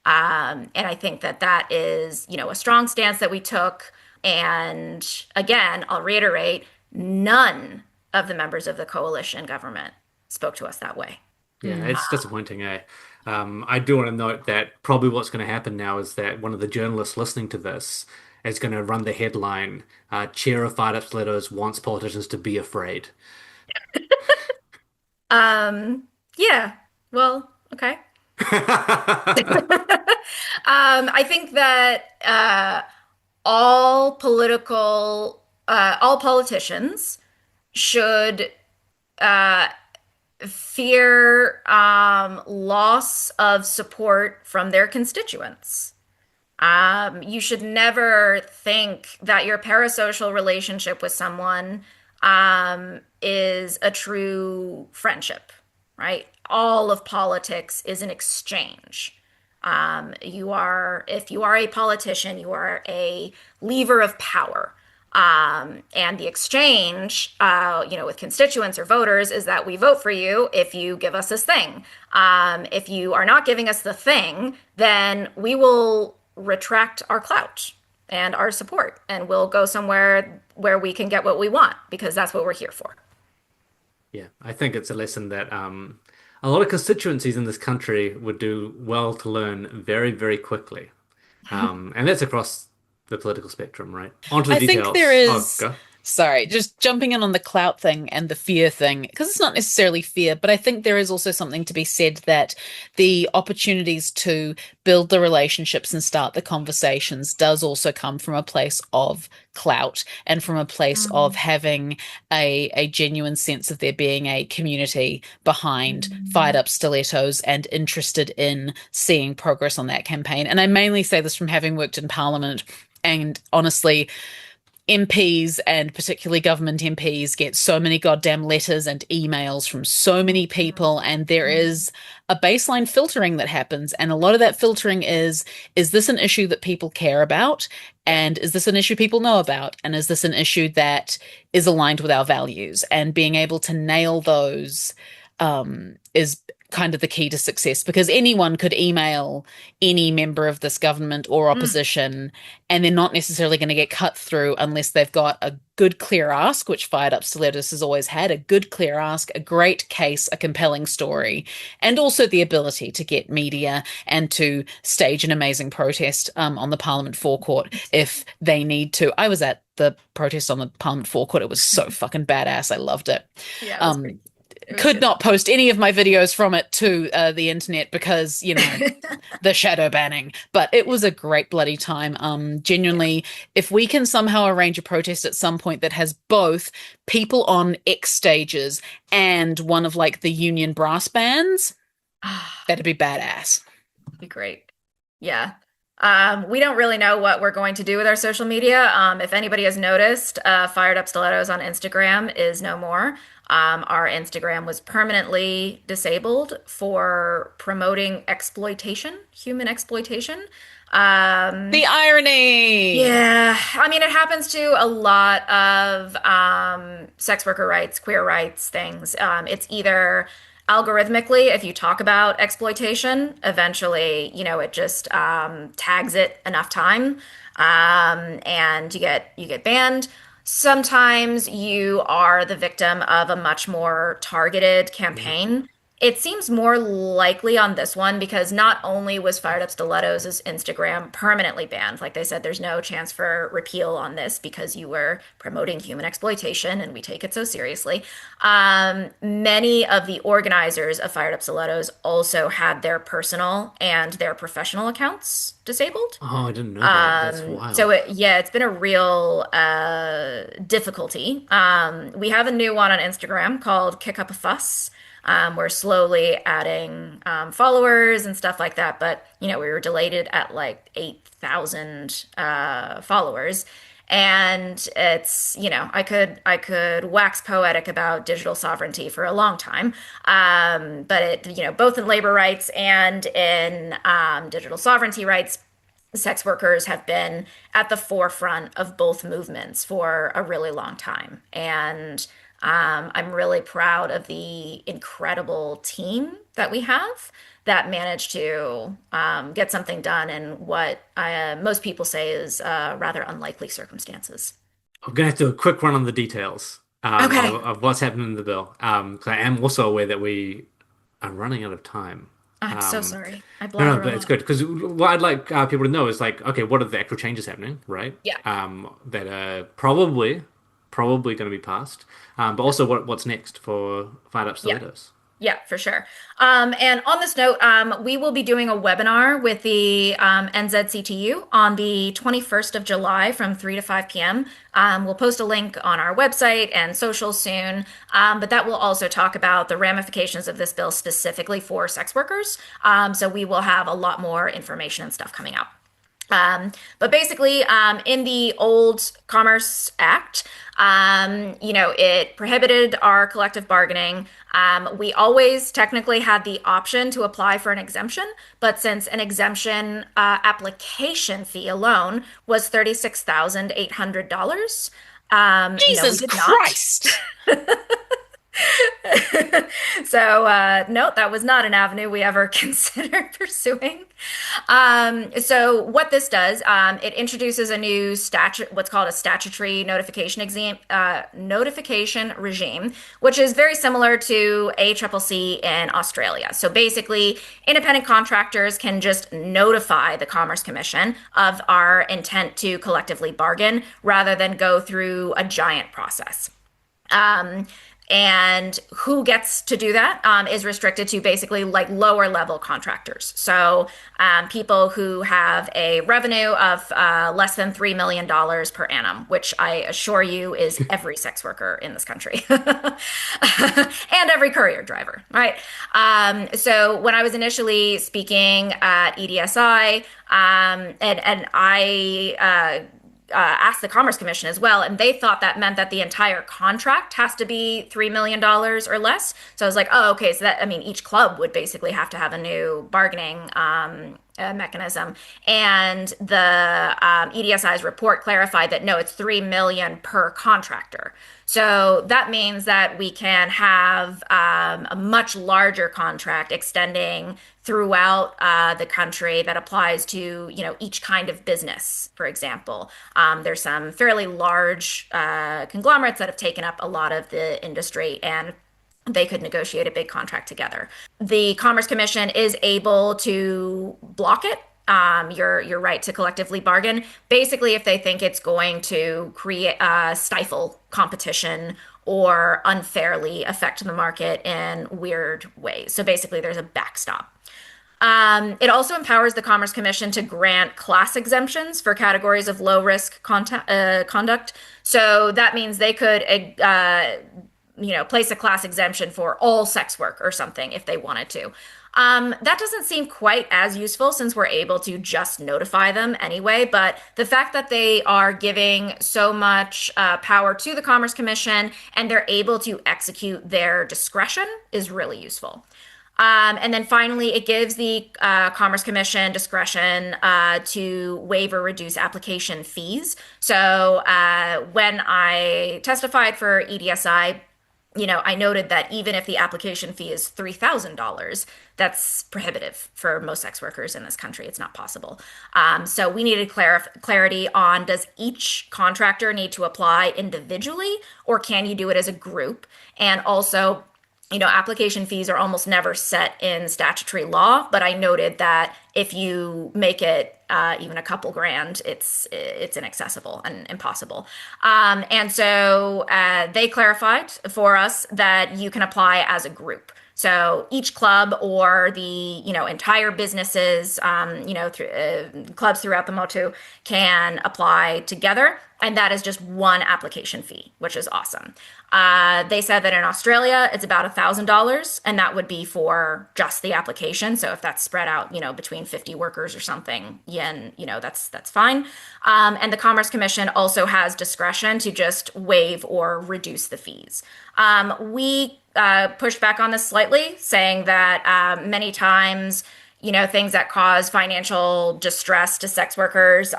And I think that that is, a strong stance that we took. And again, I'll reiterate, none of the members of the coalition government spoke to us that way. Yeah, it's disappointing, eh? I do want to note that probably what's going to happen now is that one of the journalists listening to this is going to run the headline, Chair of Fired Up Stilettos wants politicians to be afraid. Yeah, well, okay. I think that all politicians should uh, fear loss of support from their constituents. You should never think that your parasocial relationship with someone is a true friendship, right? All of politics is an exchange. If you are a politician, you are a lever of power. And the exchange, with constituents or voters is that we vote for you if you give us this thing. If you are not giving us the thing, then we will retract our clout and our support, and we'll go somewhere where we can get what we want because that's what we're here for. Yeah, I think it's a lesson that a lot of constituencies in this country would do well to learn very, very quickly. And that's across the political spectrum, right? On to the I think there details. Oh, is, go. sorry, just jumping in on the clout thing and the fear thing, because it's not necessarily fear, but I think there is also something to be said that the opportunities to build the relationships and start the conversations does also come from a place of clout and from a place of having a genuine sense of there being a community behind Fired Up Stilettos and interested in seeing progress on that campaign. And I mainly say this from having worked in Parliament. And honestly, MPs and particularly government MPs get so many goddamn letters and emails from so many people, and there is a baseline filtering that happens. And a lot of that filtering is this an issue that people care about? And is this an issue people know about? And is this an issue that is aligned with our values? And being able to nail those is kind of the key to success, because anyone could email any member of this government or opposition and they're not necessarily going to get cut through unless they've got a good clear ask, which Fired Up Stilettos has always had, a good clear ask, a great case, a compelling story, and also the ability to get media and to stage an amazing protest on the Parliament forecourt if they need to. I was at the protest on the Parliament forecourt. It was so fucking badass. I loved it. Yeah, it was pretty Could not post any of my videos from it to the internet because, the shadow banning. But it was a great bloody time. Genuinely, if we can somehow arrange a protest at some point that has both people on X stages and one of like the union brass bands, that'd be badass. be great. Yeah. We don't really know what we're going to do with our social media. If anybody has noticed, Fired Up Stilettos on Instagram is no more. Our Instagram was permanently disabled for promoting exploitation, human exploitation. The irony. Yeah, I mean, it happens to a lot of sex worker rights, queer rights things. It's either algorithmically, if you talk about exploitation, eventually, it just tags it enough time, and you get banned. Sometimes you are the victim of a much more targeted campaign. It seems more likely on this one because not only was Fired Up Stilettos' Instagram permanently banned, like they said, there's no chance for repeal on this because you were promoting human exploitation and we take it so seriously. Many of the organizers of Fired Up Stilettos also had their personal and their professional accounts disabled. Oh, I didn't know that. That's wild. So it's been a real difficulty. We have a new one on Instagram called Kick Up a Fuss. We're slowly adding followers and stuff like that, but we were delayed at like 8,000 followers. And it's, I could wax poetic about digital sovereignty for a long time. But both in labor rights and in digital sovereignty rights, sex workers have been at the forefront of both movements for a really long time. And I'm really proud of the incredible team that we have that managed to get something done in what most people say is rather unlikely circumstances. I'm going to have to do a quick run on the details Okay. of what's happening in the bill. 'Cause I am also aware that we are running out of time. I'm so Um, sorry. I no, blather a but it's lot. good because what I'd like people to know is like, okay, what are the actual changes happening, right? Yeah. That are probably going to be passed. But also what's next for Fired Up Yeah. Stilettos. Yeah, for sure. And on this note, we will be doing a webinar with the NZCTU on the 21st of July from 3 to 5 p.m. We'll post a link on our website and social soon, but that will also talk about the ramifications of this bill specifically for sex workers. So we will have a lot more information and stuff coming out. But basically, in the old Commerce Act, it prohibited our collective bargaining. We always technically had the option to apply for an exemption, but since an exemption application fee alone was $36,800, no, we Jesus did not. Christ. So, no, that was not an avenue we ever considered pursuing. So what this does, it introduces a new statute, what's called a statutory notification regime, which is very similar to ACCC in Australia. So basically, independent contractors can just notify the Commerce Commission of our intent to collectively bargain rather than go through a giant process. Um, and who gets to do that is restricted to basically like lower level contractors. So people who have a revenue of less than $3 million per annum, which I assure you is every sex worker in this country and every courier driver, right? So when I was initially speaking at EDSI, and I asked the Commerce Commission as well, and they thought that meant that the entire contract has to be $3 million or less. So I was like, oh, okay. So that, I mean, each club would basically have to have a new bargaining mechanism. And the EDSI's report clarified that no, it's 3 million per contractor. So that means that we can have a much larger contract extending throughout the country that applies to each kind of business. For example, there's some fairly large conglomerates that have taken up a lot of the industry, and they could negotiate a big contract together. The Commerce Commission is able to block it. Your right to collectively bargain, basically, if they think it's going to create stifle competition or unfairly affect the market in weird ways. So basically, there's a backstop. It also empowers the Commerce Commission to grant class exemptions for categories of low risk conduct. So that means they could place a class exemption for all sex work or something if they wanted to. That doesn't seem quite as useful since we're able to just notify them anyway, but the fact that they are giving so much power to the Commerce Commission and they're able to execute their discretion is really useful. And then finally, it gives the Commerce Commission discretion to waive or reduce application fees. So when I testified for EDSI, I noted that even if the application fee is $3,000, that's prohibitive for most sex workers in this country. It's not possible. So we needed clarity on, does each contractor need to apply individually, or can you do it as a group? And also, application fees are almost never set in statutory law, but I noted that if you make it even a couple grand, it's inaccessible and impossible. And so they clarified for us that you can apply as a group. So each club or the entire businesses, clubs throughout the Motu can apply together. And that is just one application fee, which is awesome. They said that in Australia, it's about $1,000, and that would be for just the application. So if that's spread out, between 50 workers or something, yen, that's fine. And the Commerce Commission also has discretion to just waive or reduce the fees. We pushed back on this slightly, saying that many times, things that cause financial distress to sex workers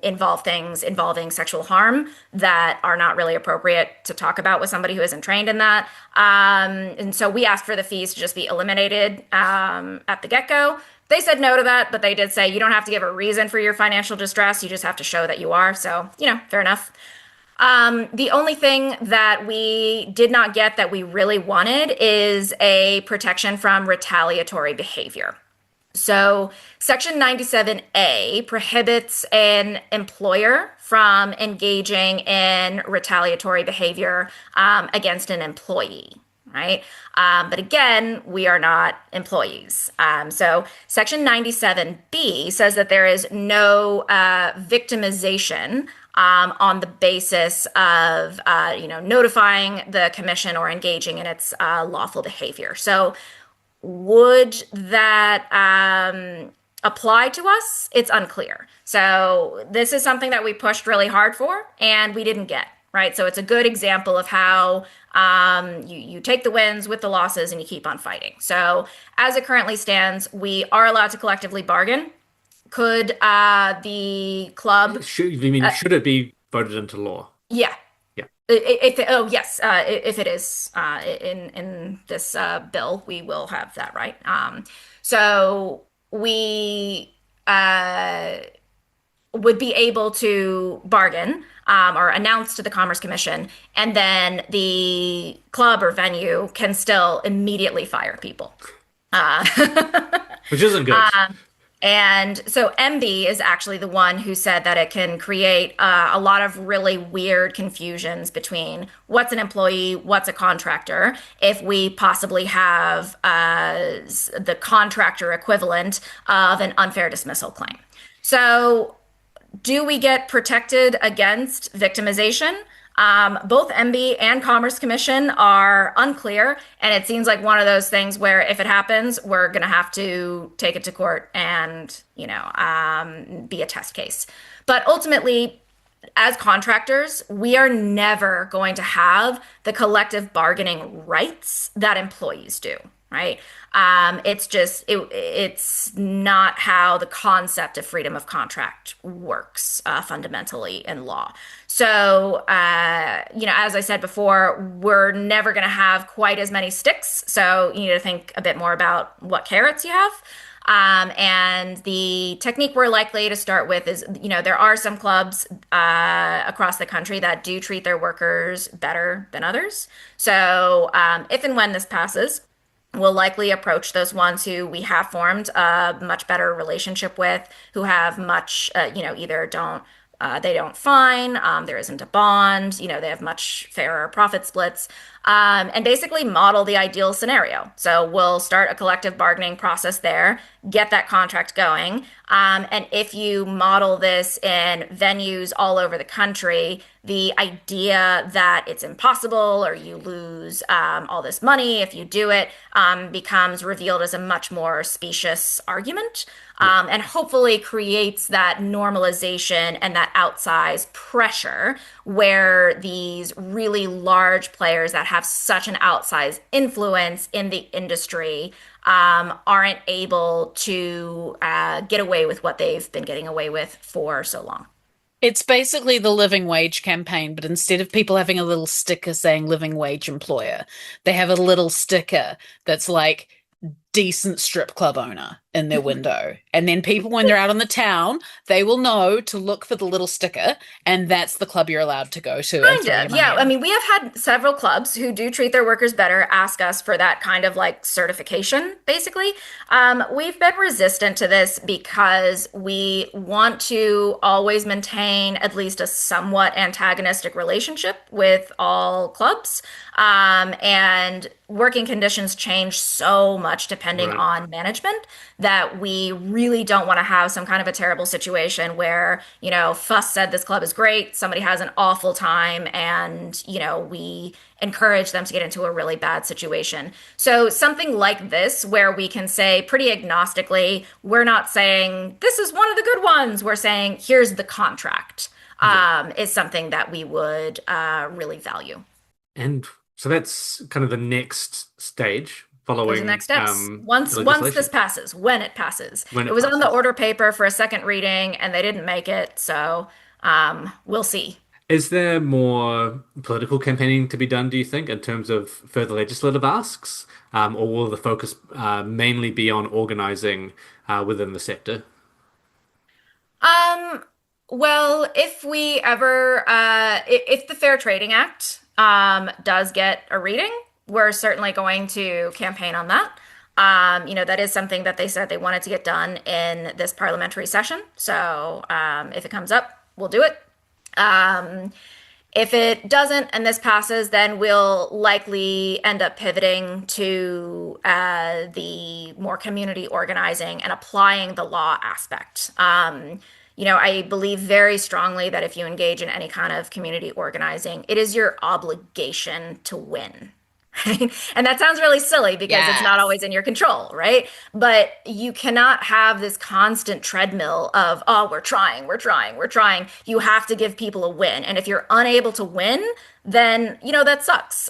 involve things involving sexual harm that are not really appropriate to talk about with somebody who isn't trained in that. And so we asked for the fees to just be eliminated at the get-go. They said no to that, but they did say you don't have to give a reason for your financial distress. You just have to show that you are. So, fair enough. The only thing that we did not get that we really wanted is a protection from retaliatory behavior. So Section 97A prohibits an employer from engaging in retaliatory behavior against an employee, right? But again, we are not employees. So Section 97B says that there is no victimization on the basis of, notifying the commission or engaging in its lawful behavior. So would that apply to us? It's unclear. So this is something that we pushed really hard for and we didn't get, right? So it's a good example of how you take the wins with the losses and you keep on fighting. So as it currently stands, we are allowed to collectively bargain. Could the club... Should it be voted into law? Yeah. Yes, if it is in this bill, we will have that right. So we would be able to bargain or announce to the Commerce Commission, and then the club or venue can still immediately fire people. Which isn't good. And so MB is actually the one who said that it can create a lot of really weird confusions between what's an employee, what's a contractor, if we possibly have the contractor equivalent of an unfair dismissal claim. So do we get protected against victimization? Both MB and Commerce Commission are unclear, and it seems like one of those things where if it happens, we're going to have to take it to court and, be a test case. But ultimately, as contractors, we are never going to have the collective bargaining rights that employees do, right? It's not how the concept of freedom of contract works fundamentally in law. So, as I said before, we're never going to have quite as many sticks. So you need to think a bit more about what carrots you have. And the technique we're likely to start with is, there are some clubs across the country that do treat their workers better than others. So if and when this passes, we'll likely approach those ones who we have formed a much better relationship with, who have much, either they don't fine, there isn't a bond, they have much fairer profit splits, and basically model the ideal scenario. So we'll start a collective bargaining process there, get that contract going. And if you model this in venues all over the country, the idea that it's impossible or you lose all this money if you do it becomes revealed as a much more specious argument, and hopefully creates that normalization and that outsized pressure where these really large players that have such an outsized influence in the industry aren't able to get away with what they've been getting away with for so long. It's basically the living wage campaign, but instead of people having a little sticker saying living wage employer, they have a little sticker that's like decent strip club owner in their window. And then people, when they're out in the town, they will know to look for the little sticker, and that's the club you're allowed to go to. Kind of, yeah. I mean, we have had several clubs who do treat their workers better ask us for that kind of like certification, basically. We've been resistant to this because we want to always maintain at least a somewhat antagonistic relationship with all clubs. And working conditions change so much depending depending Right. on management, that we really don't want to have some kind of a terrible situation where, Fuss said this club is great, somebody has an awful time, and, we encourage them to get into a really bad situation. So something like this, where we can say pretty agnostically, we're not saying this is one of the good ones, we're saying here's the contract, Yeah. is something that we would really value. And so that's kind of the next stage Those are the next following steps. the Once this legislation passes, when it passes. when It it was on the passes. order paper for a second reading and they didn't make it, so we'll see. Is there more political campaigning to be done, do you think, in terms of further legislative asks? Or will the focus mainly be on organizing within the sector? Um, well, if we ever, if the Fair Trading Act does get a reading, we're certainly going to campaign on that. That is something that they said they wanted to get done in this parliamentary session. So if it comes up, we'll do it. Um, if it doesn't and this passes, then we'll likely end up pivoting to the more community organizing and applying the law aspect. I believe very strongly that if you engage in any kind of community organizing, it is your obligation to win. Right? And that sounds really silly because it's not Yes. always in your control, right? But you cannot have this constant treadmill of, oh, we're trying, we're trying, we're trying. You have to give people a win. And if you're unable to win, then, that sucks.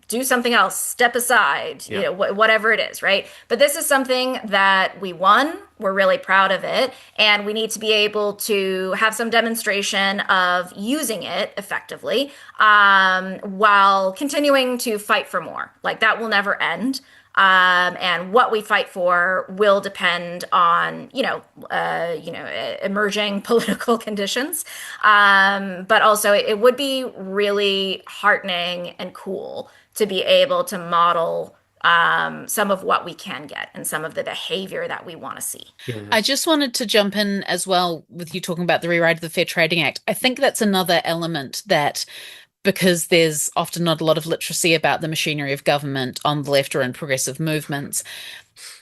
Do something else, step aside, Yeah. whatever it is, right? But this is something that we won. We're really proud of it. And we need to be able to have some demonstration of using it effectively while continuing to fight for more. Like that will never end. And what we fight for will depend on, emerging political conditions. But also, it would be really heartening and cool to be able to model some of what we can get and some of the behavior that we want to see. I Yes. just wanted to jump in as well with you talking about the rewrite of the Fair Trading Act. I think that's another element that, because there's often not a lot of literacy about the machinery of government on the left or in progressive movements,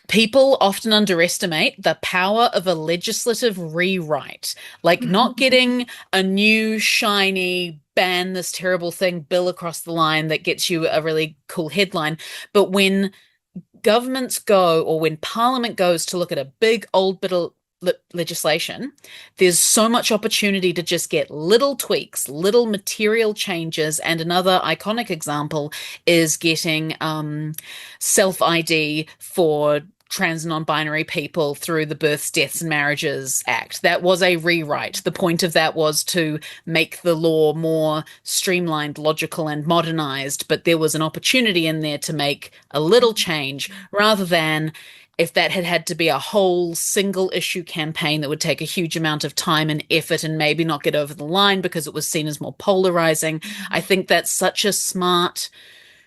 people often underestimate the power of a legislative rewrite. Like not getting a new, shiny, ban this terrible thing bill across the line that gets you a really cool headline. But when governments go, or when Parliament goes to look at a big old bit of legislation, there's so much opportunity to just get little tweaks, little material changes. And another iconic example is getting self ID for trans and non-binary people through the Births, Deaths and Marriages Act. That was a rewrite. The point of that was to make the law more streamlined, logical and modernized, but there was an opportunity in there to make a little change rather than if that had had to be a whole single issue campaign that would take a huge amount of time and effort and maybe not get over the line because it was seen as more polarizing. I think that's such a smart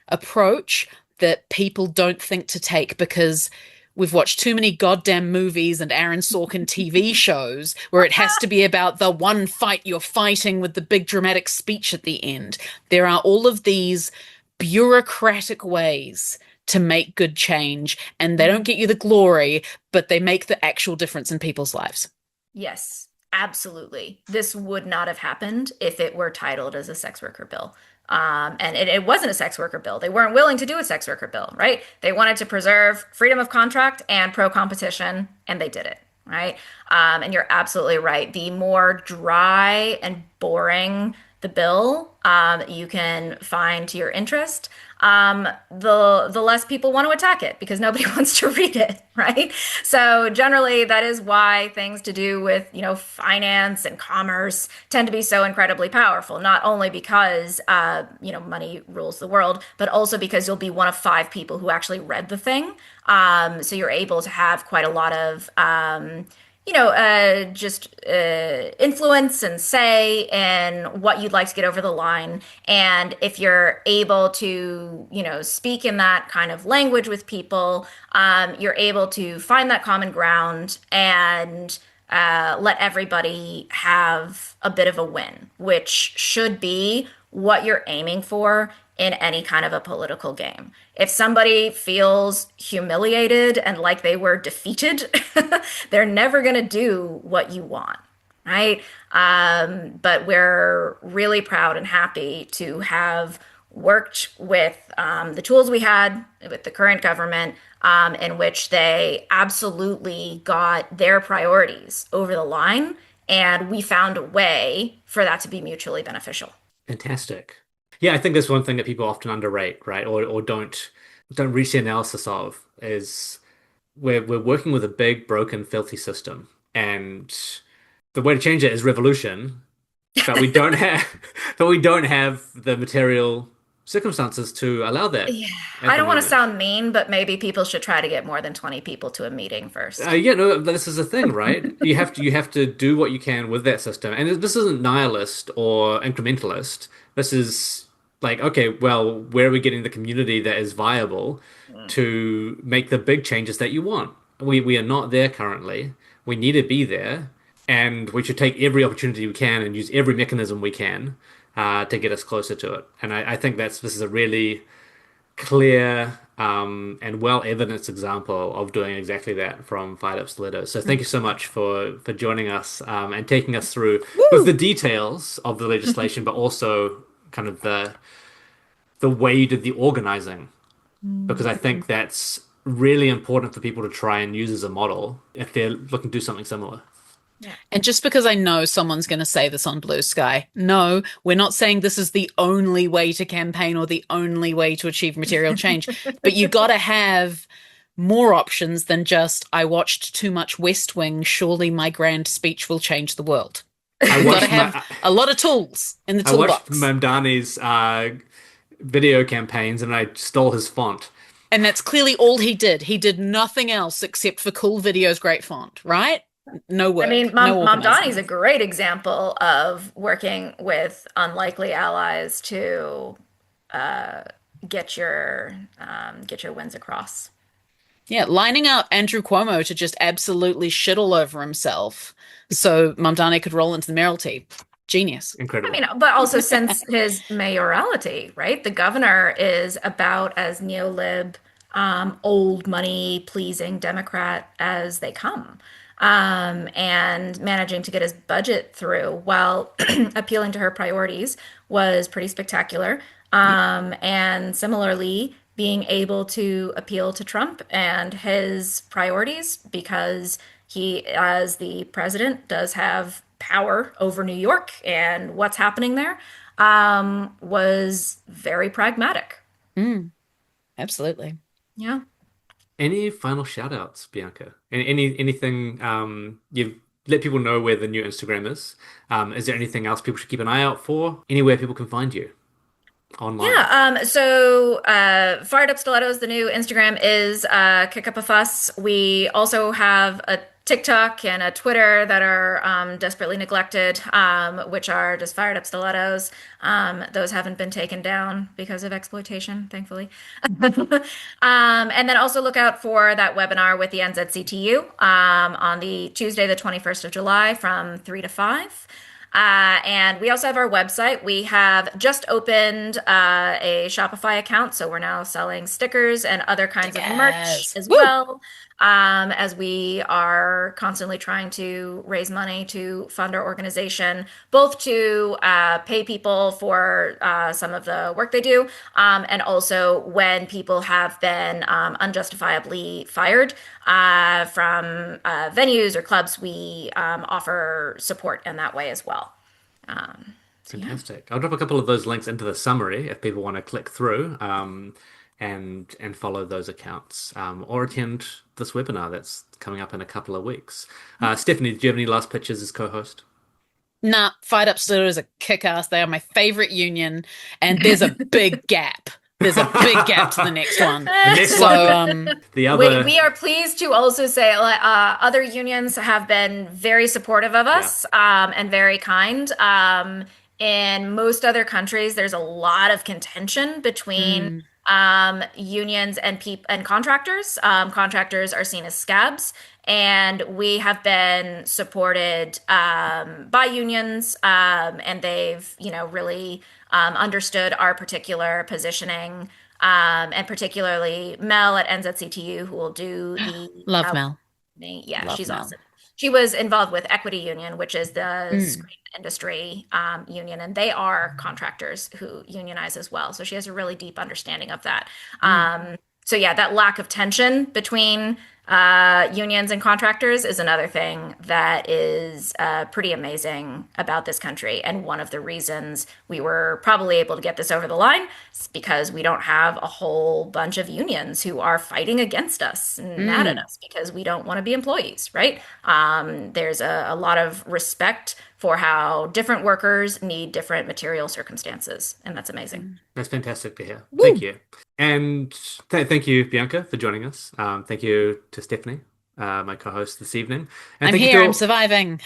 approach that people don't think to take because we've watched too many goddamn movies and Aaron Sorkin TV shows where it has to be about the one fight you're fighting with the big dramatic speech at the end. There are all of these bureaucratic ways to make good change, and they don't get you the glory, but they make the actual difference in people's lives. Yes, absolutely. This would not have happened if it were titled as a sex worker bill. And it wasn't a sex worker bill. They weren't willing to do a sex worker bill, right? They wanted to preserve freedom of contract and pro competition, and they did it, right? And you're absolutely right. The more dry and boring the bill you can find to your interest, the less people want to attack it because nobody wants to read it, right? So generally, that is why things to do with finance and commerce tend to be so incredibly powerful. Not only because money rules the world, but also because you'll be one of 5 people who actually read the thing. So you're able to have quite a lot of influence and say in what you'd like to get over the line. And if you're able to, speak in that kind of language with people, you're able to find that common ground and let everybody have a bit of a win, which should be what you're aiming for in any kind of a political game. If somebody feels humiliated and like they were defeated, they're never going to do what you want, right? But we're really proud and happy to have worked with the tools we had with the current government, in which they absolutely got their priorities over the line, and we found a way for that to be mutually beneficial. Fantastic. Yeah, I think that's one thing that people often underrate, right? Or don't reach the analysis of is we're working with a big, broken, filthy system. And the way to change it is revolution, but we don't have but we don't have the material circumstances to allow that Yeah, at I the don't want to moment. sound mean, but maybe people should try to get more than 20 people to a meeting first. Yeah, no, this is the thing, right? You have to do what you can with that system, and this isn't nihilist or incrementalist. This is like, okay, well, where are we getting the community that is viable Mm. to make the big changes that you want? We are not there currently. We need to be there, and we should take every opportunity we can and use every mechanism we can to get us closer to it. And I think this is a really clear and well evidenced example of doing exactly that from Fired Up Stilettos. So thank you so much for joining us and taking us through both the Woo! details of the legislation, but also kind of the way you did the organizing, because I think that's really important for people to try and use as a model if they're looking to do something similar. Yeah. And just because I know someone's going to say this on Blue Sky, no, we're not saying this is the only way to campaign or the only way to achieve material change, but you got to have more options than just, I watched too much West Wing, surely my grand speech will change the world. I We've got to watched have my a lot of tools in the I watched toolbox. Mamdani's video campaigns and I stole his font. And that's clearly all he did. He did nothing else except for cool videos, great font, right? No I mean, work, no Mom Donnie's organizing. a great example of working with unlikely allies to uh, get your wins across. Yeah, lining up Andrew Cuomo to just absolutely shit all over himself so Mamdani could roll into the mayoralty. Genius. I Incredible. mean, but also since his mayoralty, right? The governor is about as neolib, old money pleasing Democrat as they come. And managing to get his budget through while appealing to her priorities was pretty spectacular. And similarly, being able to appeal to Trump and his priorities because he, as the president, does have power over New York and what's happening there, was very pragmatic. Mm, absolutely. Yeah. Any final shout outs, Bianca? Anything you've let people know where the new Instagram is? Is there anything else people should keep an eye out for? Anywhere people can find you online? Yeah, Fired Up Stilettos, the new Instagram is Kick Up a Fuss. We also have a TikTok and a Twitter that are desperately neglected, which are just Fired Up Stilettos. Those haven't been taken down because of exploitation, thankfully. And then also look out for that webinar with the NZCTU on the Tuesday, the 21st of July from 3 to 5. And we also have our website. We have just opened a Shopify account, so we're now selling stickers and other kinds of merch Yes. as Woo! well, as we are constantly trying to raise money to fund our organization, both to pay people for some of the work they do, and also when people have been unjustifiably fired from venues or clubs, we offer support in that way as well. Yeah. Fantastic. I'll drop a couple of those links into the summary if people want to click through and follow those accounts or attend this webinar that's coming up in a couple of weeks. Stephanie, do you have any last pitches as co-host? Nah, Fight Up Stilettos are kick-ass. They are my favorite union, and there's a big gap. There's a big gap to the next one. The next So, one, the other, We are pleased to also say other unions have been very supportive of yeah, us and very kind. In most other countries, there's a lot of contention between mm, unions and contractors. Contractors are seen as scabs, and we have been supported by unions, and they've really understood our particular positioning, and particularly Mel at NZCTU, who will do the Love Mel. yeah, Love she's Mel. awesome. She was involved with Equity Union, which is the Mm. screen industry union, and they are contractors who unionize as well. So she has a really deep understanding of that. So yeah, that lack of tension between unions and contractors is another thing that is pretty amazing about this country. And one of the reasons we were probably able to get this over the line is because we don't have a whole bunch of unions who are fighting against us and mad at us because we don't want to be employees, right? There's a lot of respect for how different workers need different material circumstances. And that's amazing. That's fantastic to hear. Thank you. And thank you, Bianca, for joining us. Thank you to Stephanie, my co-host this evening. And I'm thank you here. to I'm surviving.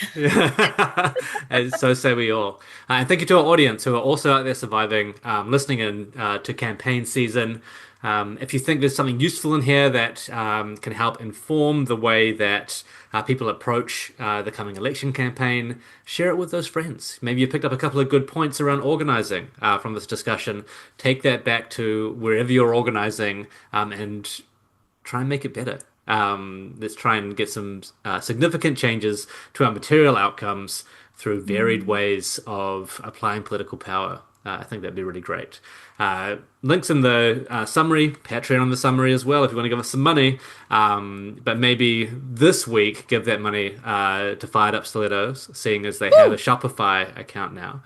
And so say we all. And thank you to our audience who are also out there surviving, listening in to campaign season. If you think there's something useful in here that can help inform the way that people approach the coming election campaign, share it with those friends. Maybe you picked up a couple of good points around organizing from this discussion. Take that back to wherever you're organizing and try and make it better. Let's try and get some significant changes to our material outcomes through varied ways of applying political power. I think that'd be really great. Links in the summary, Patreon in the summary as well, if you want to give us some money. But maybe this week, give that money to Fired Up Stilettos, seeing as they have a Shopify account now.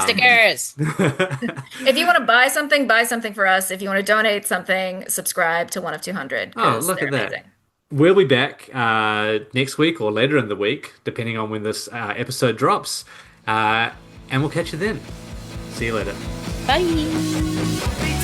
Stickers. If you want to buy something for us. If you want to donate something, subscribe to One of 200. Oh, look at that. Amazing. We'll be back next week or later in the week, depending on when this episode drops. And we'll catch you then. See you later. Bye.